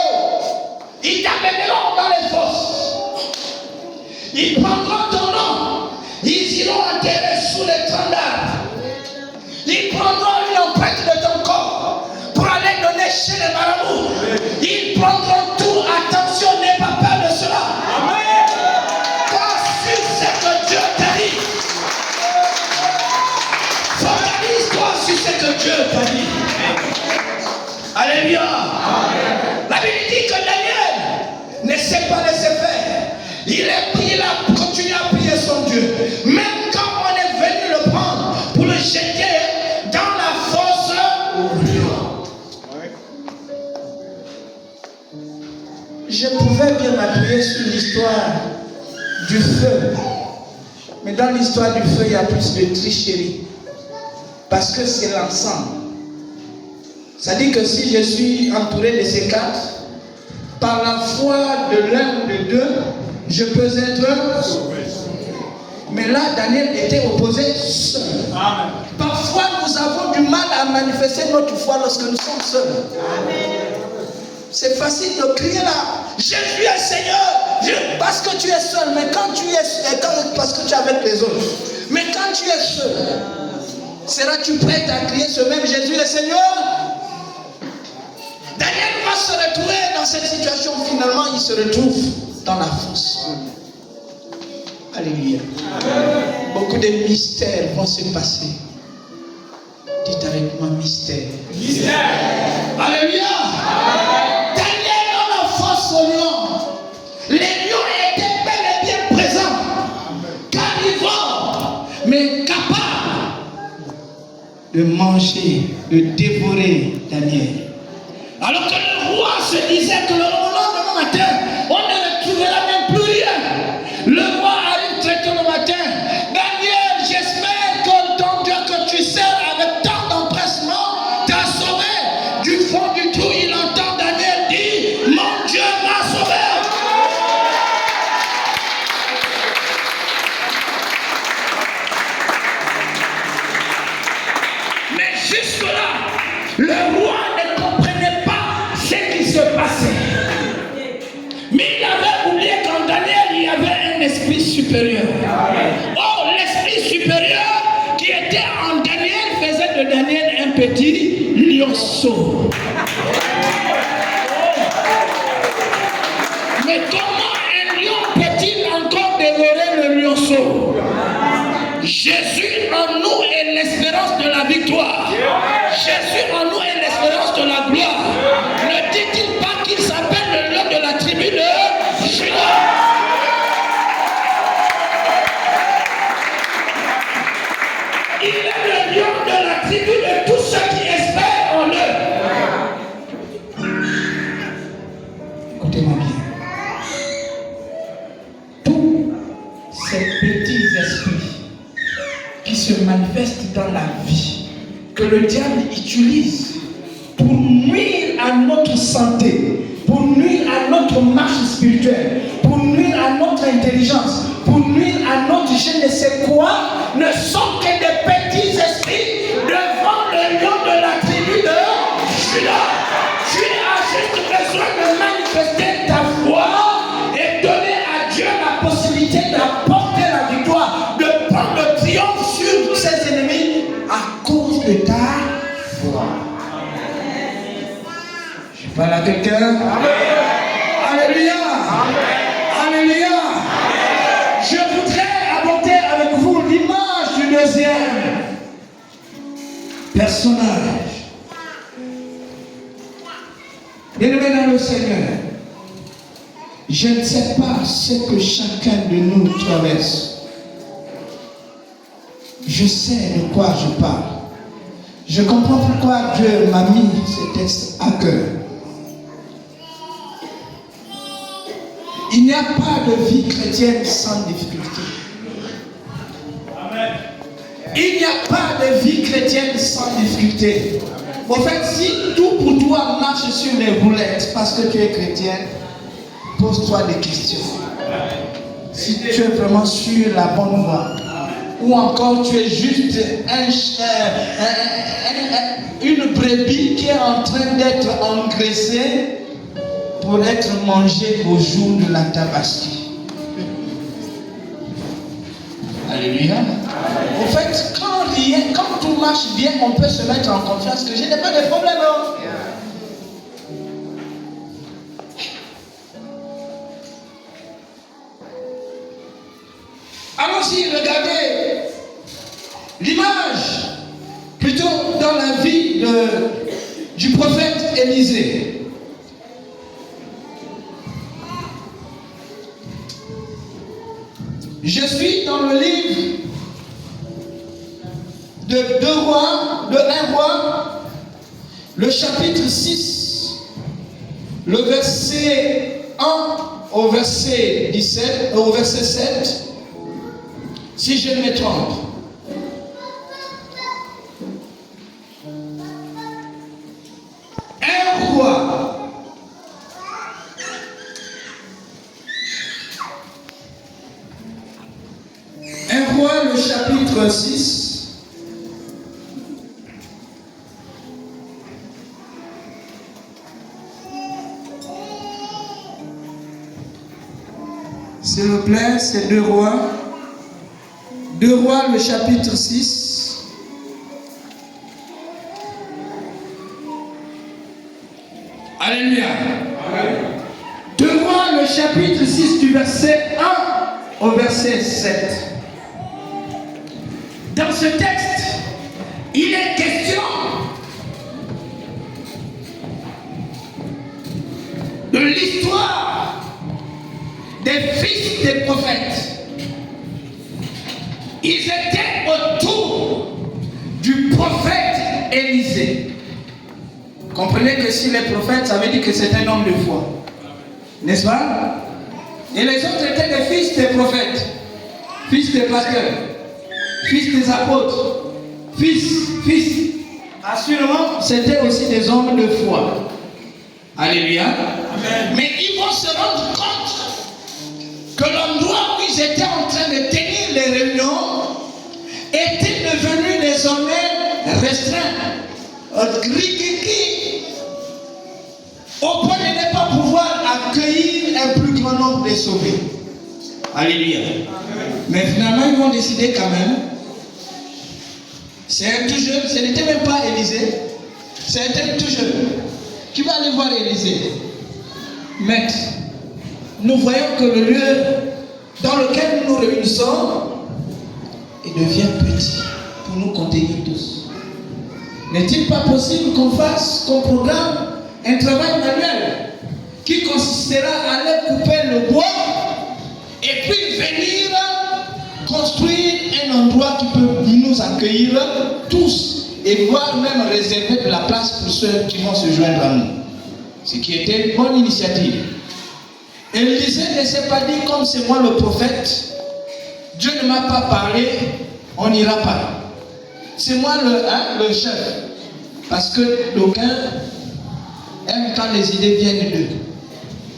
ils t'amèneront dans les fosses. Ils prendront ton nom. Ils iront enterrer sous les troncs d'arbres. Ils prendront une empreinte de ton corps pour aller donner chez les marabouts. Ils prendront tout. Attention, n'aie pas peur de cela. Amen. Toi, sur ce que Dieu t'a dit. Focalise-toi sur ce que Dieu t'a dit. Alléluia. La Bible dit que Daniel ne s'est pas laissé faire. Il a continué à prier son Dieu. Même quand on est venu le prendre pour le jeter dans la fosse au lion. Je pouvais bien m'appuyer sur l'histoire du feu. Mais dans l'histoire du feu, il y a plus de tricherie. Parce que c'est l'ensemble. Ça dit que si je suis entouré de ces quatre, par la foi de l'un ou de deux, je peux être sauvé. Mais là, Daniel était opposé seul. Amen. Parfois, nous avons du mal à manifester notre foi lorsque nous sommes seuls. Amen. C'est facile de crier là, Jésus est Seigneur, parce que tu es seul. Mais quand tu es parce que tu es avec les autres. Mais quand tu es seul, seras-tu prêt à crier ce même Jésus est Seigneur? Daniel va se retrouver dans cette situation. Finalement, il se retrouve dans la fosse. Alléluia. Beaucoup de mystères vont se passer. Dites avec moi mystère. Mystère. Alléluia. Daniel dans la fosse au lion. Les lions étaient bel et bien présents. Carnivores, mais capables de manger, de dévorer Daniel. Alors que le roi se disait que le lendemain matin, on ne retrouvera même plus rien. Le roi arrive très tôt le matin. Daniel, j'espère que ton Dieu que tu sers avec tant d'empressement t'a sauvé. Du fond du trou, il entend Daniel dire, mon Dieu m'a sauvé. Mais jusque-là, Le roi ne comprenait pas ce qui se passait. Mais il avait oublié qu'en Daniel, il y avait un esprit supérieur. Oh, l'esprit supérieur qui était en Daniel faisait de Daniel un petit lionceau. Mais comment un lion peut-il encore dévorer le lionceau? Jésus en nous est l'espérance de la victoire. Jésus en nous est l'espérance de la gloire. Ne dit-il pas qu'il s'appelle le lion de la tribu de Juda? Il est le lion de la tribu de tous ceux qui espèrent en eux. Écoutez-moi bien. Tous ces petits esprits qui se manifestent dans la vie, que le diable utilise pour nuire à notre santé, pour nuire à notre marche spirituelle, pour nuire à notre intelligence, pour nuire à notre je ne sais quoi, ne sont que des petits esprits devant le lion de la tribu de Juda. Tu as juste besoin de manifester ta foi et donner à Dieu la possibilité d'apporter la victoire, de prendre le triomphe sur ses ennemis à cause de ta foi. Je parle à quelqu'un. Alléluia. Alléluia. Je voudrais aborder avec vous l'image du deuxième personnage. Bien-aimé dans le Seigneur, je ne sais pas ce que chacun de nous traverse. Je sais de quoi je parle. Je comprends pourquoi Dieu m'a mis ce texte à cœur. Il n'y a pas de vie chrétienne sans difficulté. Amen. Il n'y a pas de vie chrétienne sans difficulté. En fait, si tout pour toi marche sur les roulettes parce que tu es chrétien, pose-toi des questions. Si tu es vraiment sur la bonne voie, ou encore tu es juste une brebis qui est en train d'être engraissée pour être mangée au jour de la tabaski. Alléluia. En fait, quand tout marche bien, on peut se mettre en confiance que je n'ai pas de problème. Allons-y, regardez l'image plutôt dans la vie du prophète Élisée. Je suis dans le livre de 1 roi, le chapitre 6, le verset 1 au verset 17, au verset 7, si je ne me trompe. Un roi. Un roi, le chapitre 6. S'il vous plaît, c'est 2 rois. 2 rois, le chapitre 6. Alléluia. 2 rois, le chapitre 6, du verset 1 au verset 7. Dans ce texte, il est question de l'histoire des fils des prophètes. Ils étaient autour du prophète Élisée. Comprenez que si les prophètes, ça veut dire que c'est un homme de foi. N'est-ce pas? Et les autres étaient des fils des prophètes, fils des pasteurs, fils des apôtres, fils. Assurément, c'était aussi des hommes de foi. Alléluia. Amen. Mais ils vont se rendre compte que l'endroit où ils étaient en train de tenir les réunions était devenu désormais restreint, rikiki, au point de ne pas pouvoir accueillir un plus grand nombre de sauvés. Alléluia. Mais finalement, ils vont décider quand même. C'est un tout jeune, ce n'était même pas Élisée, c'est un tout jeune qui va aller voir Élisée. Maître, nous voyons que le lieu dans lequel nous nous réunissons devient petit pour nous contenir tous. N'est-il pas possible qu'on programme un travail manuel qui consistera à aller couper le bois et puis venir construire un endroit qui peut nous accueillir tous et voire même réserver de la place pour ceux qui vont se joindre à nous. Ce qui était une bonne initiative. Élisée ne s'est pas dit, comme c'est moi le prophète, Dieu ne m'a pas parlé, on n'ira pas. C'est moi le chef. Parce que d'aucuns aiment quand les idées viennent d'eux.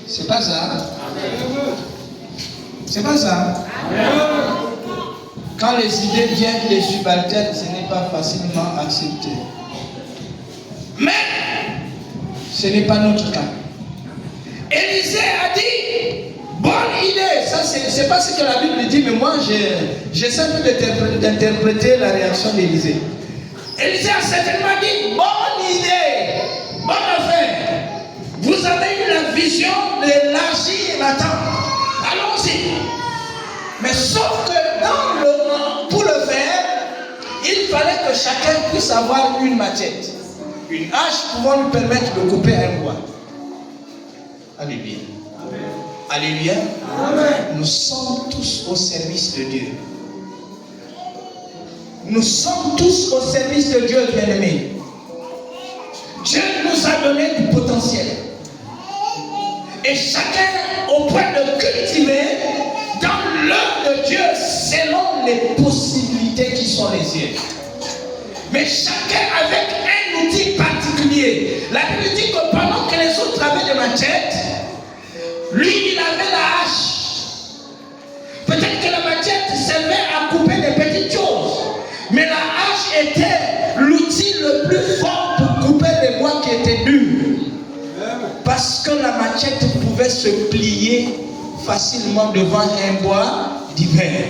C'est pas ça. C'est pas ça. Quand les idées viennent des subalternes, ce n'est pas facilement accepté. Mais ce n'est pas notre cas. Élisée a dit, bonne idée. Ça, c'est pas ce que la Bible dit, mais moi, j'essaie un peu d'interpréter la réaction d'Élisée. Élisée a certainement dit, bonne idée, bonne affaire. Vous avez eu la vision d'élargir la tente. Allons-y. Mais sauf que pour le faire, il fallait que chacun puisse avoir une machette. Une hache pouvant lui permettre de couper un bois. Alléluia. Amen. Alléluia. Amen. Nous sommes tous au service de Dieu. Nous sommes tous au service de Dieu, bien-aimés. Dieu nous a donné du potentiel. Et chacun au point de cultiver dans l'œuvre de Dieu selon les possibilités qui sont les siennes. Mais chacun avec un outil particulier. La Bible dit que pendant que les autres avaient des machettes, lui il avait la hache. Peut-être que la machette servait à couper des petites choses. Mais la hache était l'outil le plus fort pour couper les bois qui étaient durs. Parce que la machette pouvait se plier facilement devant un bois d'hiver.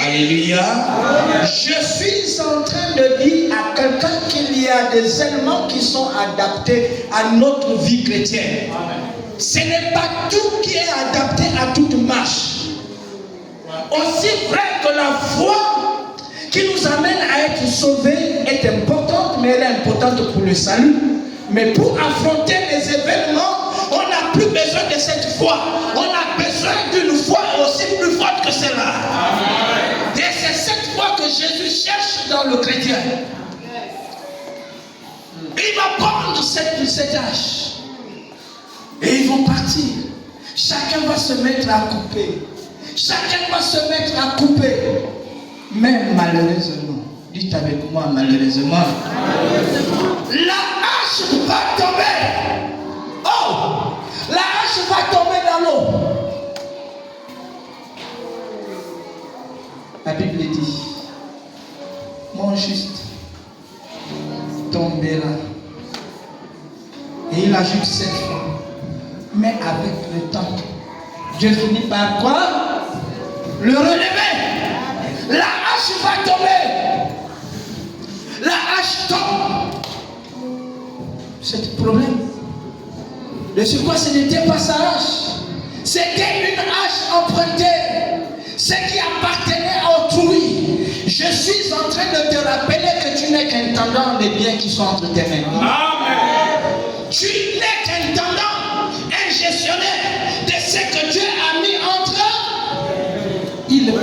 Alléluia. Amen. Je suis en train de dire à quelqu'un qu'il y a des éléments qui sont adaptés à notre vie chrétienne. Amen. Ce n'est pas tout qui est adapté à toute marche. Aussi vrai que la foi qui nous amène à être sauvés est importante, mais elle est importante pour le salut. Mais pour affronter les événements, on n'a plus besoin de cette foi. On a besoin d'une foi aussi plus forte que celle-là. Et c'est cette foi que Jésus cherche dans le chrétien. Il va prendre cette hache. Et ils vont partir. Chacun va se mettre à couper. Chacun va se mettre à couper. Mais malheureusement, dites avec moi malheureusement, la hache va tomber. Oh, la hache va tomber dans l'eau. La Bible dit, mon juste tombera. Et il ajoute cette fois, mais avec le temps, Dieu finit par quoi? Le relever. La hache va tomber. La hache tombe. C'est le problème. De ce quoi ce n'était pas sa hache. C'était une hache empruntée. Ce qui appartenait à autrui. Je suis en train de te rappeler que tu n'es qu'intendant des biens qui sont entre tes mains. Amen. Tu n'es qu'intendant, un gestionnaire de ce que Dieu a mis entre eux. Il peut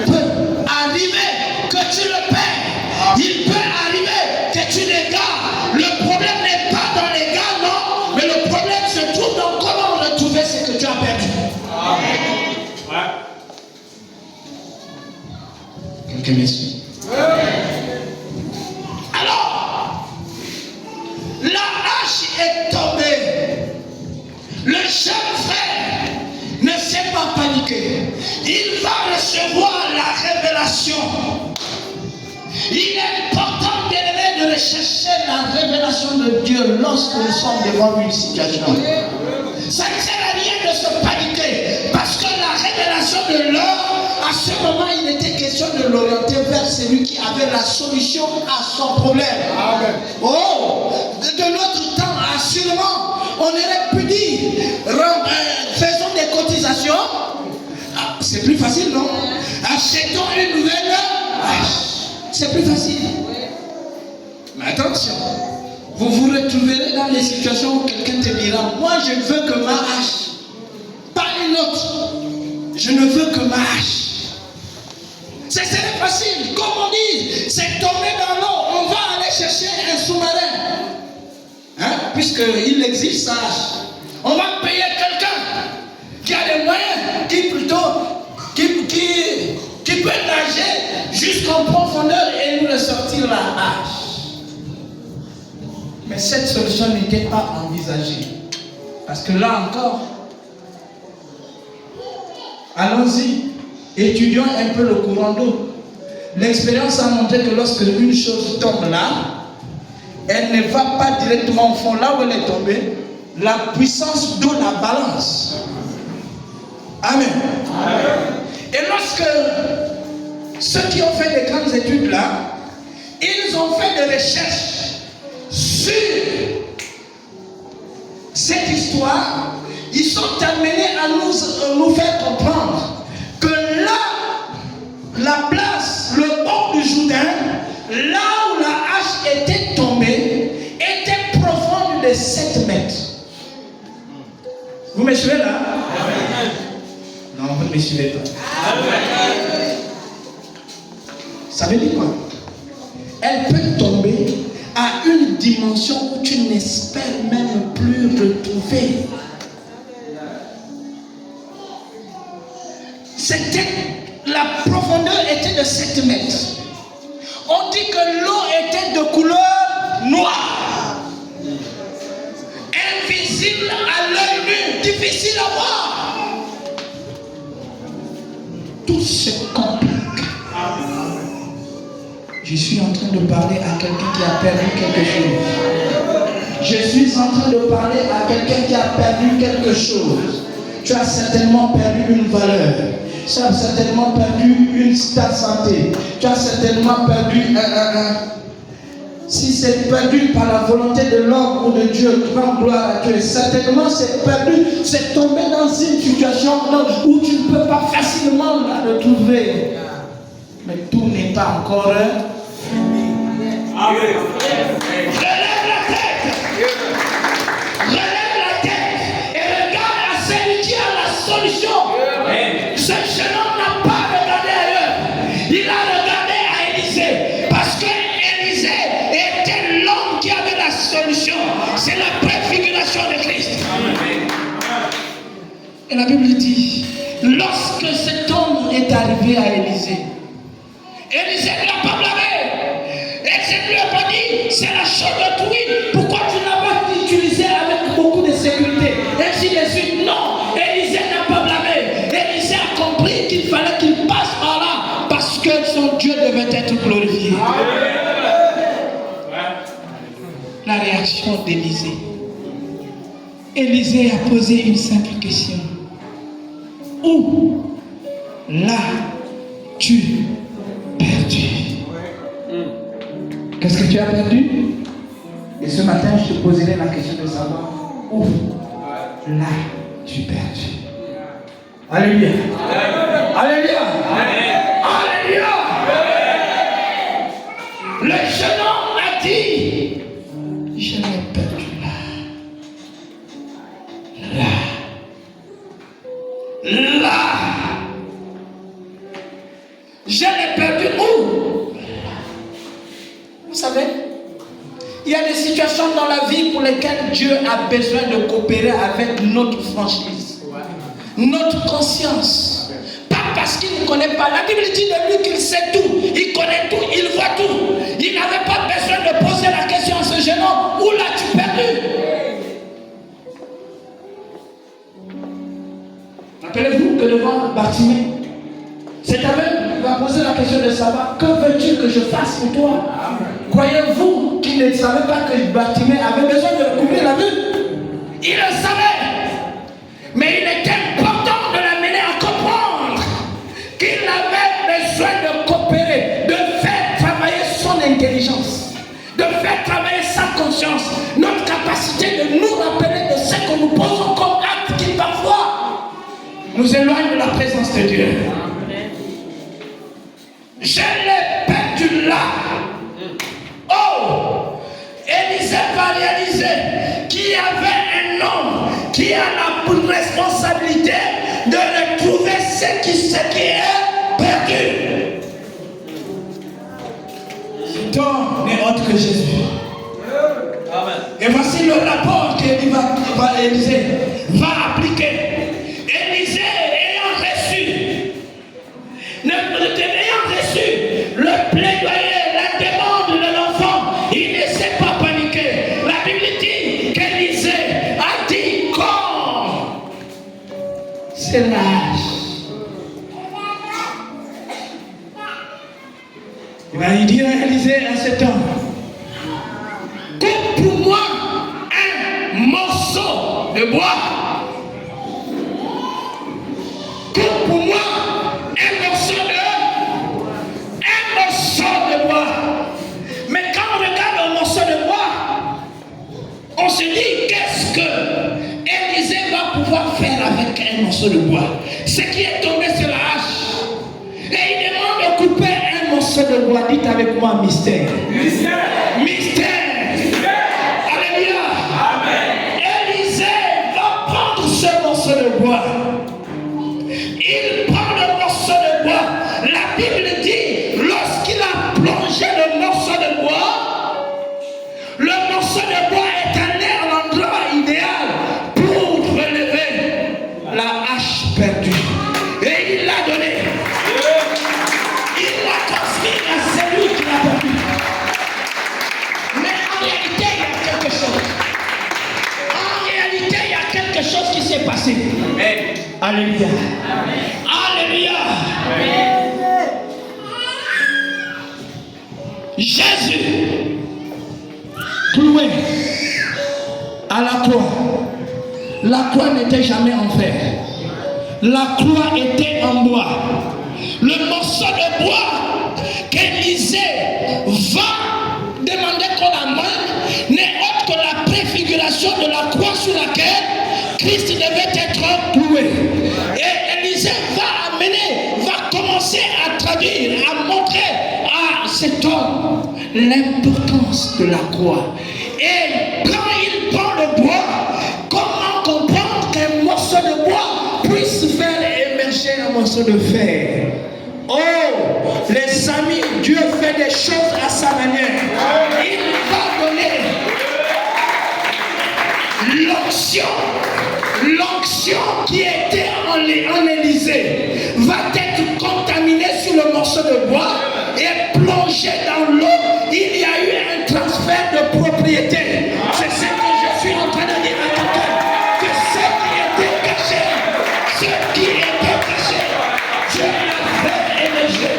arriver que tu le perds. Il peut arriver que tu l'égares. Le problème n'est pas dans les gars, non. Mais le problème se trouve dans comment retrouver ce que tu as perdu. Amen. Ouais. Quelqu'un me suit. Alors, la hache est tombée. Le jeune frère ne s'est pas paniqué. Il va recevoir la révélation. Il est important d'élever de rechercher la révélation de Dieu lorsque nous sommes devant une situation. Ça ne sert à rien de se paniquer, parce que la révélation de l'homme, à ce moment, il était question de l'orienter vers celui qui avait la solution à son problème. Amen. Oh, de notre temps, assurément, on aurait pu dire, faisons des cotisations. Ah, c'est plus facile, non? Achetons une nouvelle hache. C'est plus facile. Mais attention, vous vous retrouverez dans des situations où quelqu'un te dira, moi je veux que ma hache, pas une autre, je ne veux que ma hache. C'est facile, comme on dit, c'est tomber dans l'eau, on va aller chercher un sous-marin. Hein? Puisqu'il existe sa hache. On va payer quelqu'un qui a les moyens, qui peut nager jusqu'en profondeur et nous ressortir la hache. Mais cette solution n'était pas envisagée. Parce que là encore, allons-y, étudions un peu le courant d'eau. L'expérience a montré que lorsque une chose tombe là, elle ne va pas directement au fond, là où elle est tombée, la puissance d'eau la balance. Amen. Amen. Et lorsque ceux qui ont fait des grandes études là, ils ont fait des recherches sur cette histoire, ils sont amenés à nous faire comprendre que là, la place, le bord du Jourdain, là où la hache était tombée, était profonde de 7 mètres. Vous me suivez là? Amen. Non, vous ne me suivez pas. Amen. Ça veut dire quoi? Elle peut tomber à une dimension où tu n'espères même plus retrouver. La profondeur était de 7 mètres. On dit que l'eau était de couleur noire. Invisible à l'œil nu, difficile à voir. Tout se complique. Je suis en train de parler à quelqu'un qui a perdu quelque chose. Je suis en train de parler à quelqu'un qui a perdu quelque chose. Tu as certainement perdu une valeur. Tu as certainement perdu ta santé. Tu as certainement perdu si c'est perdu par la volonté de l'homme ou de Dieu, grand gloire à Dieu. Certainement c'est perdu, c'est tombé dans une situation où tu ne peux pas facilement la retrouver. Mais tout n'est pas encore fini. Relève la tête. Relève la tête et regarde à celui qui a la solution. Ce jeune homme n'a pas regardé ailleurs. Il a regardé à Élisée. Parce que Élisée était l'homme qui avait la solution. C'est la préfiguration de Christ. Et la Bible dit, lorsque cet homme est arrivé à Élisée, Élisée ne l'a pas blâmé. Élisée ne lui a pas dit, c'est la chose d'autrui. Pourquoi tu n'as pas utilisé avec beaucoup de sécurité? Ainsi de suite. Non, Élisée n'a pas blâmé. Élisée a compris qu'il fallait qu'il passe par là parce que son Dieu devait être glorifié. La réaction d'Élisée. Élisée a posé une simple question. Où l'as-tu perdu? Qu'est-ce que tu as perdu? Et ce matin, je te poserai la question de savoir où l'as-tu perdu? Alléluia. Alléluia. Alléluia. Le jeune homme a dit, je l'ai perdu là. Je l'ai perdu où? Vous savez, il y a des situations dans la vie pour lesquelles Dieu a besoin de coopérer avec notre franchise, notre conscience. Pas parce qu'il ne connaît pas. La Bible dit de lui qu'il sait tout, il connaît tout, il voit tout. Il n'avait pas besoin de poser la question à ce jeune homme, où l'as-tu perdu? Rappelez-vous que devant Bartimée, cet aveugle va poser la question de savoir, que veux-tu que je fasse pour toi? Croyez-vous qu'il ne savait pas que Bartimée avait besoin de recouvrir la vue. Il le savait. Mais il était important de l'amener à comprendre qu'il avait besoin de coopérer, de faire travailler son intelligence, de faire travailler sa conscience, notre capacité de nous rappeler de ce que nous posons comme acte qui parfois nous éloigne de la présence de Dieu. Je l'ai perdu là. Oh, Élisée va réaliser qu'il y avait un homme qui a la responsabilité de retrouver ce qui est perdu. Cet homme n'est autre que Jésus. Amen. Et voici le rapport qu'Élisée va appliquer. Élisée ayant reçu le plaidoyer, la demande de l'enfant, il ne s'est pas paniqué. La Bible dit qu'Élisée a dit quand c'est l'âge. Il va lui dire à Élisée à cet homme, coupe pour moi un morceau de bois. Coupe pour moi un morceau de bois. Mais quand on regarde un morceau de bois, on se dit qu'est-ce que Élisée va pouvoir faire avec un morceau de bois. Ce qui est tombé sur la hache. Et il demande de couper un morceau de bois. Dites avec moi mystère. Mystère. Mystère. Alléluia. Amen. Élisée va prendre ce morceau de bois. Il prend le morceau de bois. La Bible dit, lorsqu'il a plongé le morceau de bois est allé à l'endroit idéal pour relever la hache perdue. Et il l'a donné. Il l'a transmis à celui qui l'a perdu. Mais en réalité, il y a quelque chose. En réalité, il y a quelque chose qui s'est passé. Alléluia. Alléluia. Jésus, cloué à la croix. La croix n'était jamais en fer. La croix était en bois. Le morceau de bois qu'Élisée va demander qu'on amène n'est autre que la préfiguration de la croix sur laquelle Christ devait être cloué. Et Élisée va commencer à traduire, à montrer à cet homme l'importance de la croix. Et quand il prend le bois, comment comprendre qu'un morceau de bois puisse faire émerger un morceau de fer? Oh, les amis, Dieu fait des choses à sa manière. Il va donner l'onction qui était en Élysée va être contaminée sur le morceau de bois et plongée dans l'eau. Il y a eu un transfert de propriété. C'est ce que je suis en train de dire à quelqu'un. Que ce qui était caché, Dieu l'a fait émerger.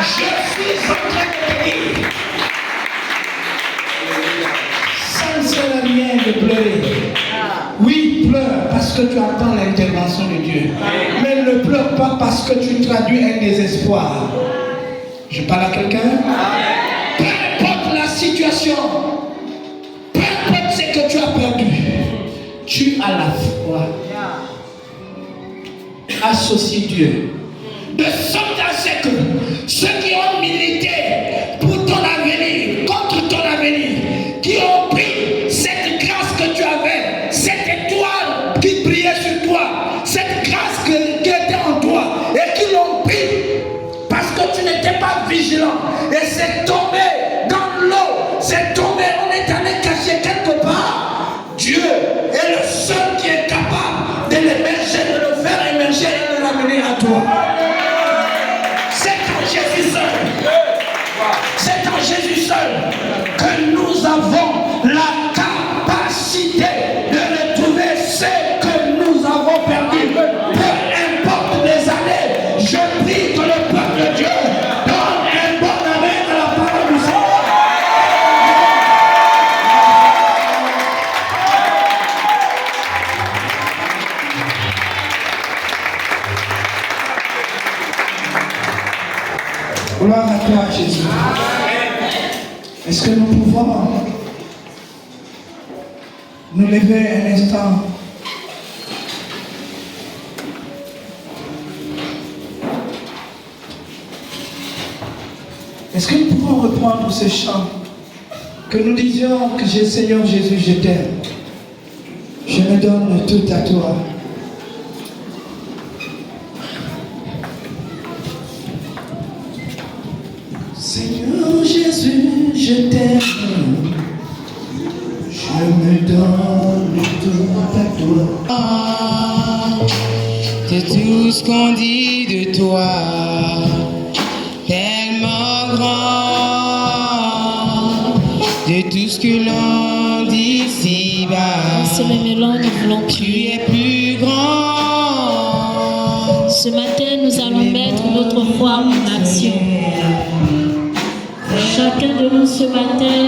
Je suis en train de te dire, ça ne sert à rien de pleurer. Oui, pleure parce que tu attends l'intervention de Dieu. Mais ne pleure pas parce que tu traduis un désespoir. Je parle à quelqu'un? Peu importe la situation, peu importe ce que tu as perdu, tu as la foi. Associe Dieu. De sorte à ce que ceux qui ont milité pour ton avenir, contre ton avenir, qui ont pris cette grâce que tu avais, cette étoile qui brillait sur toi, cette grâce qui était en toi, et qui l'ont pris parce que tu n'étais pas vigilant, et c'est tombé dans l'eau, c'est tombé, on est allé cacher quelque part. Dieu est le seul qui est capable de l'émerger, de le faire émerger et de l'amener à toi. C'est en Jésus seul. C'est en Jésus seul que nous avons la capacité de retrouver ce que nous avons perdu. Peu importe les années, je prie que le peuple de Dieu donne un bon amen à la parole du Seigneur. Gloire à toi, Jésus. Est-ce que nous pouvons nous lever un instant? Est-ce que nous pouvons reprendre ce chant? Que nous disions que Seigneur Jésus, je t'aime. Je me donne tout à toi. Seigneur Jésus, je t'aime. Je me donne tout à toi. De tout ce qu'on dit de toi, tellement grand, de tout ce que l'on dit ici-bas, Ce même élan, nous voulons tu prier. es plus grand. Ce matin, nous allons mettre notre foi en action. Chacun de nous ce matin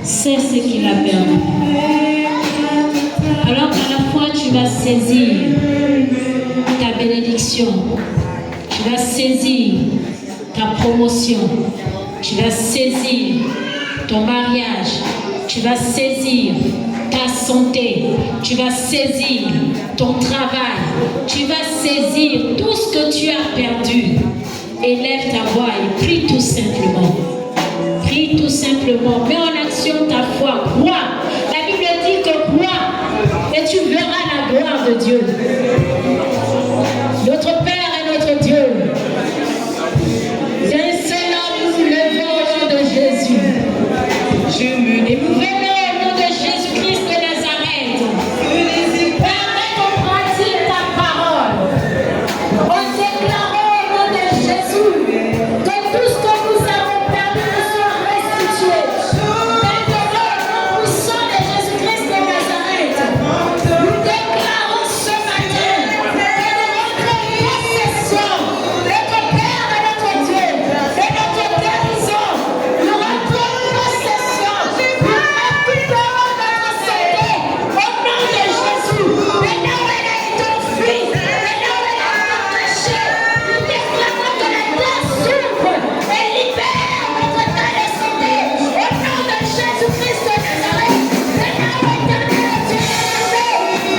sait ce qu'il a perdu. Alors qu'à la fois tu vas saisir ta bénédiction, tu vas saisir ta promotion, tu vas saisir ton mariage, tu vas saisir ta santé, tu vas saisir ton travail, tu vas saisir tout ce que tu as perdu. Élève ta voix et prie tout simplement. Prie tout simplement. Mets en action ta foi. Crois. La Bible dit que crois et tu verras la gloire de Dieu. Notre Père et notre Dieu. Viens Seigneur, nous levons au nom de Jésus. Et nous venons au nom de Jésus-Christ de Nazareth. Permets qu'on pratique ta parole. En déclarant au nom de Jésus que tout ce que nous avons perdu nous soit restitué. Maintenant, au nom puissant de Jésus-Christ de Nazareth, nous déclarons ce matin que nous rentrons en possession de notre Père et notre Dieu, de notre guérison. Nous rentrons en possession de notre récupérons notre santé au nom de Jésus. Maintenant, elle a été enfuie. Maintenant, elle a été cachée. Nous déclarons que la terre s'ouvre et libère notre état de santé au nom de Jésus-Christ de Nazareth. Maintenant, l'éternel Dieu est élevé.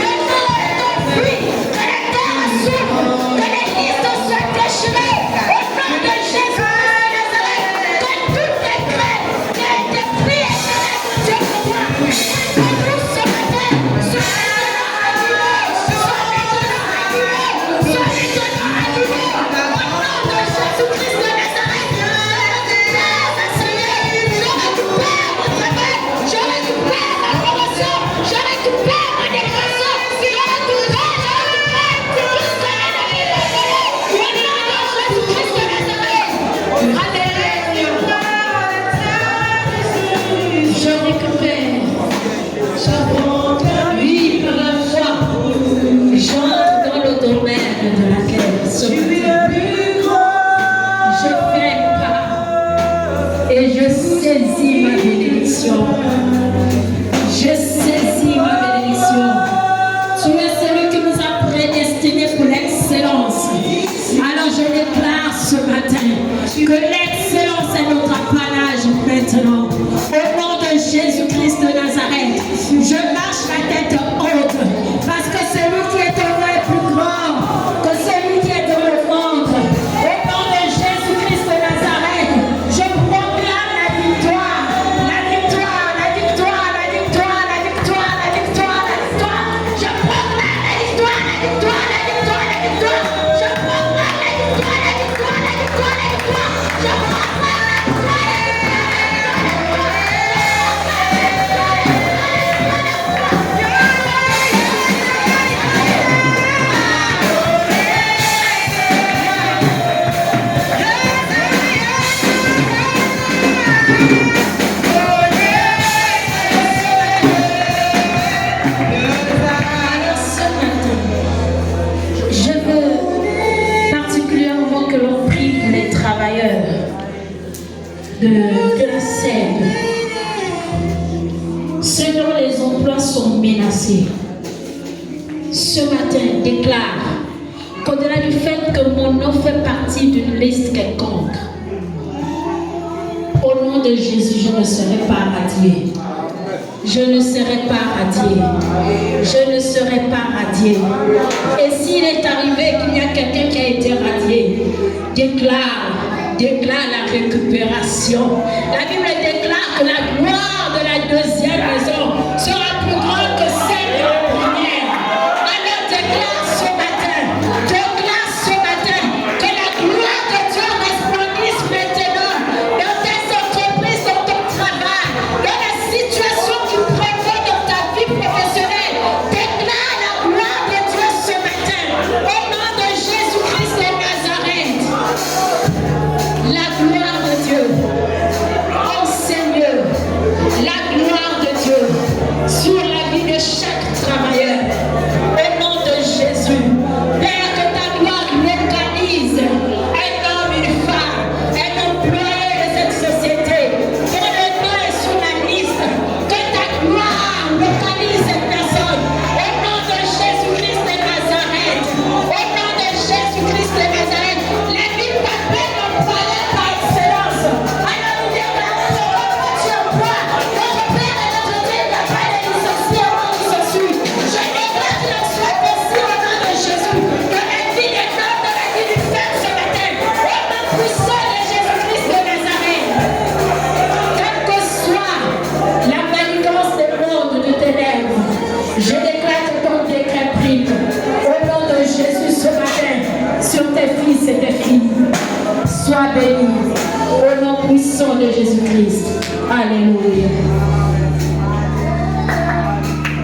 Maintenant, elle est enfuie. Que la terre s'ouvre. Que les listes soient déchirées au nom de Jésus-Christ de Nazareth. Que tout décret qui a été pris et Dieu pour moi. Que nous ce matin soit oui, par la foi, j'entre dans le domaine de la guerre. Ce matin, je fais pas et je saisis ma bénédiction. Je saisis ma bénédiction. Tu es celui qui nous a prédestinés pour l'excellence. Alors je déclare ce matin que l'excellence est notre apanage maintenant. Au nom de Jésus-Christ de Nazareth, je marche la tête haute parce que celui qui est en moi est plus grand que celui qui est dans le monde. Au nom de Jésus-Christ de Nazareth, je proclame la victoire, la victoire, la victoire, la victoire, la victoire, la victoire, la victoire. Je proclame la victoire, la victoire, la victoire, la victoire. Je proclame la victoire, la victoire, la victoire, la victoire. Je proclame la victoire, la Alors ce matin, je veux particulièrement que l'on prie pour les travailleurs de la scène. Ceux dont les emplois sont menacés. Ce matin, déclare qu'au-delà du fait que mon nom fait partie d'une liste quelconque, au nom de Jésus, je ne serai pas radié. Je ne serai pas radié. Je ne serai pas radié. Et s'il est arrivé qu'il y a quelqu'un qui a été radié, déclare la récupération. La Bible déclare que la gloire de la deuxième maison sera plus grande que celle de la première. Alors déclare ce matin que la gloire de Dieu resplendisse maintenant dans tes entreprises, dans ton travail, dans la situation qui prévaut dans ta vie professionnelle. Déclare la gloire de Dieu ce matin au nom de Jésus-Christ de Nazareth. La gloire de Dieu, oh Seigneur, la gloire de Dieu sur la vie de chaque travailleur, au nom de Jésus. Père, que ta gloire localise un homme, une femme, un employé de cette société, que le nom est sur la liste, que ta gloire localise cette personne, au nom de Jésus-Christ de Nazareth, au nom de Jésus-Christ de Nazareth. La vie t'appelle employé par excellence. Alors nous déclarons le repas du emploi. Notre Père et notre Dieu t'appelle les licenciés avant licenciés. Je déclare qu'il en soit ainsi au nom de Jésus. Que la vie des hommes, de la vie du peuple ce matin, au nom puissant de Jésus-Christ de Nazareth. Quelle que soit la manigance des mondes de ténèbres, je déclare que ton décret pris au nom de Jésus ce matin sur tes fils et tes filles. Sois béni au nom puissant de Jésus-Christ. Alléluia.